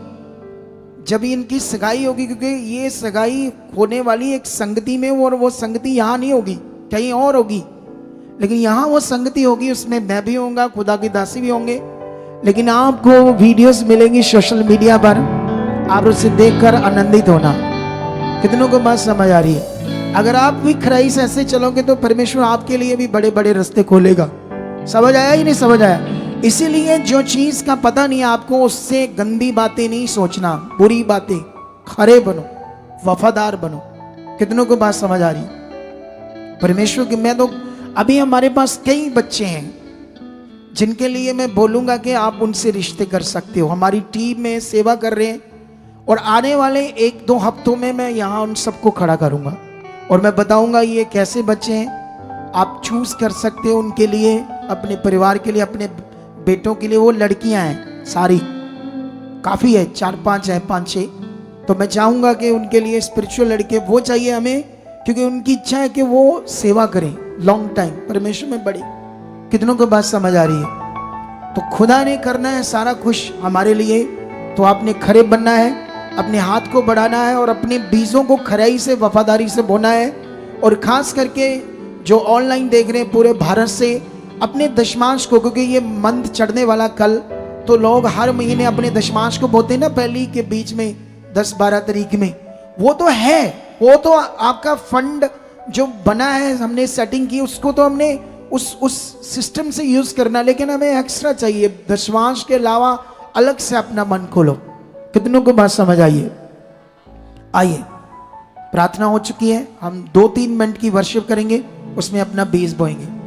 जब इनकी सगाई होगी, क्योंकि ये सगाई होने वाली एक संगति में, और वो संगति यहाँ नहीं होगी, कहीं और होगी, लेकिन यहाँ वो संगति होगी, उसमें मैं भी होऊंगा, खुदा की दासी भी होंगे। लेकिन आपको वीडियोस मिलेंगी सोशल मीडिया पर, आप उसे देखकर आनंदित होना। कितनों को बात समझ आ रही है? अगर आप भी खराई से ऐसे चलोगे तो परमेश्वर आपके लिए भी बड़े बड़े रास्ते खोलेगा। समझ आया ही नहीं समझ आया? इसीलिए जो चीज का पता नहीं आपको, उससे गंदी बातें नहीं सोचना, बुरी बातें, खरे बनो, वफादार बनो। कितनों को बात समझ आ रही? परमेश्वर की, मैं तो अभी हमारे पास कई बच्चे हैं जिनके लिए मैं बोलूंगा कि आप उनसे रिश्ते कर सकते हो। हमारी टीम में सेवा कर रहे हैं, और आने वाले 1-2 हफ्तों में मैं यहाँ उन सबको खड़ा करूंगा और मैं बताऊंगा ये कैसे बच्चे हैं। आप चूज कर सकते हो उनके लिए, अपने परिवार के लिए, अपने बेटों के लिए। वो लड़कियां हैं सारी, काफ़ी है, 4-5 है, 5-6। तो मैं चाहूँगा कि उनके लिए स्पिरिचुअल लड़के वो चाहिए हमें, क्योंकि उनकी इच्छा है कि वो सेवा करें लॉन्ग टाइम परमेश्वर में बढ़े। कितनों को बात समझ आ रही है? तो खुदा ने करना है सारा कुछ हमारे लिए, तो आपने खरे बनना है, अपने हाथ को बढ़ाना है और अपने बीजों को खराई से, वफादारी से बोना है। और खास करके जो ऑनलाइन देख रहे हैं पूरे भारत से, अपने दशमांश को, क्योंकि ये मंथ चढ़ने वाला कल, तो लोग हर महीने अपने दशमांश को बोते हैं ना, पहली के बीच में 10-12 तारीख में। वो तो है, वो तो आपका फंड जो बना है, हमने सेटिंग की, उसको तो हमने उस सिस्टम से यूज करना, लेकिन हमें एक्स्ट्रा चाहिए। दशमांश के अलावा अलग से अपना मन खोलो। कितनों को बात समझ आइए? आइए, प्रार्थना हो चुकी है, हम 2-3 मिनट की वर्शिप करेंगे, उसमें अपना बीज बोएंगे।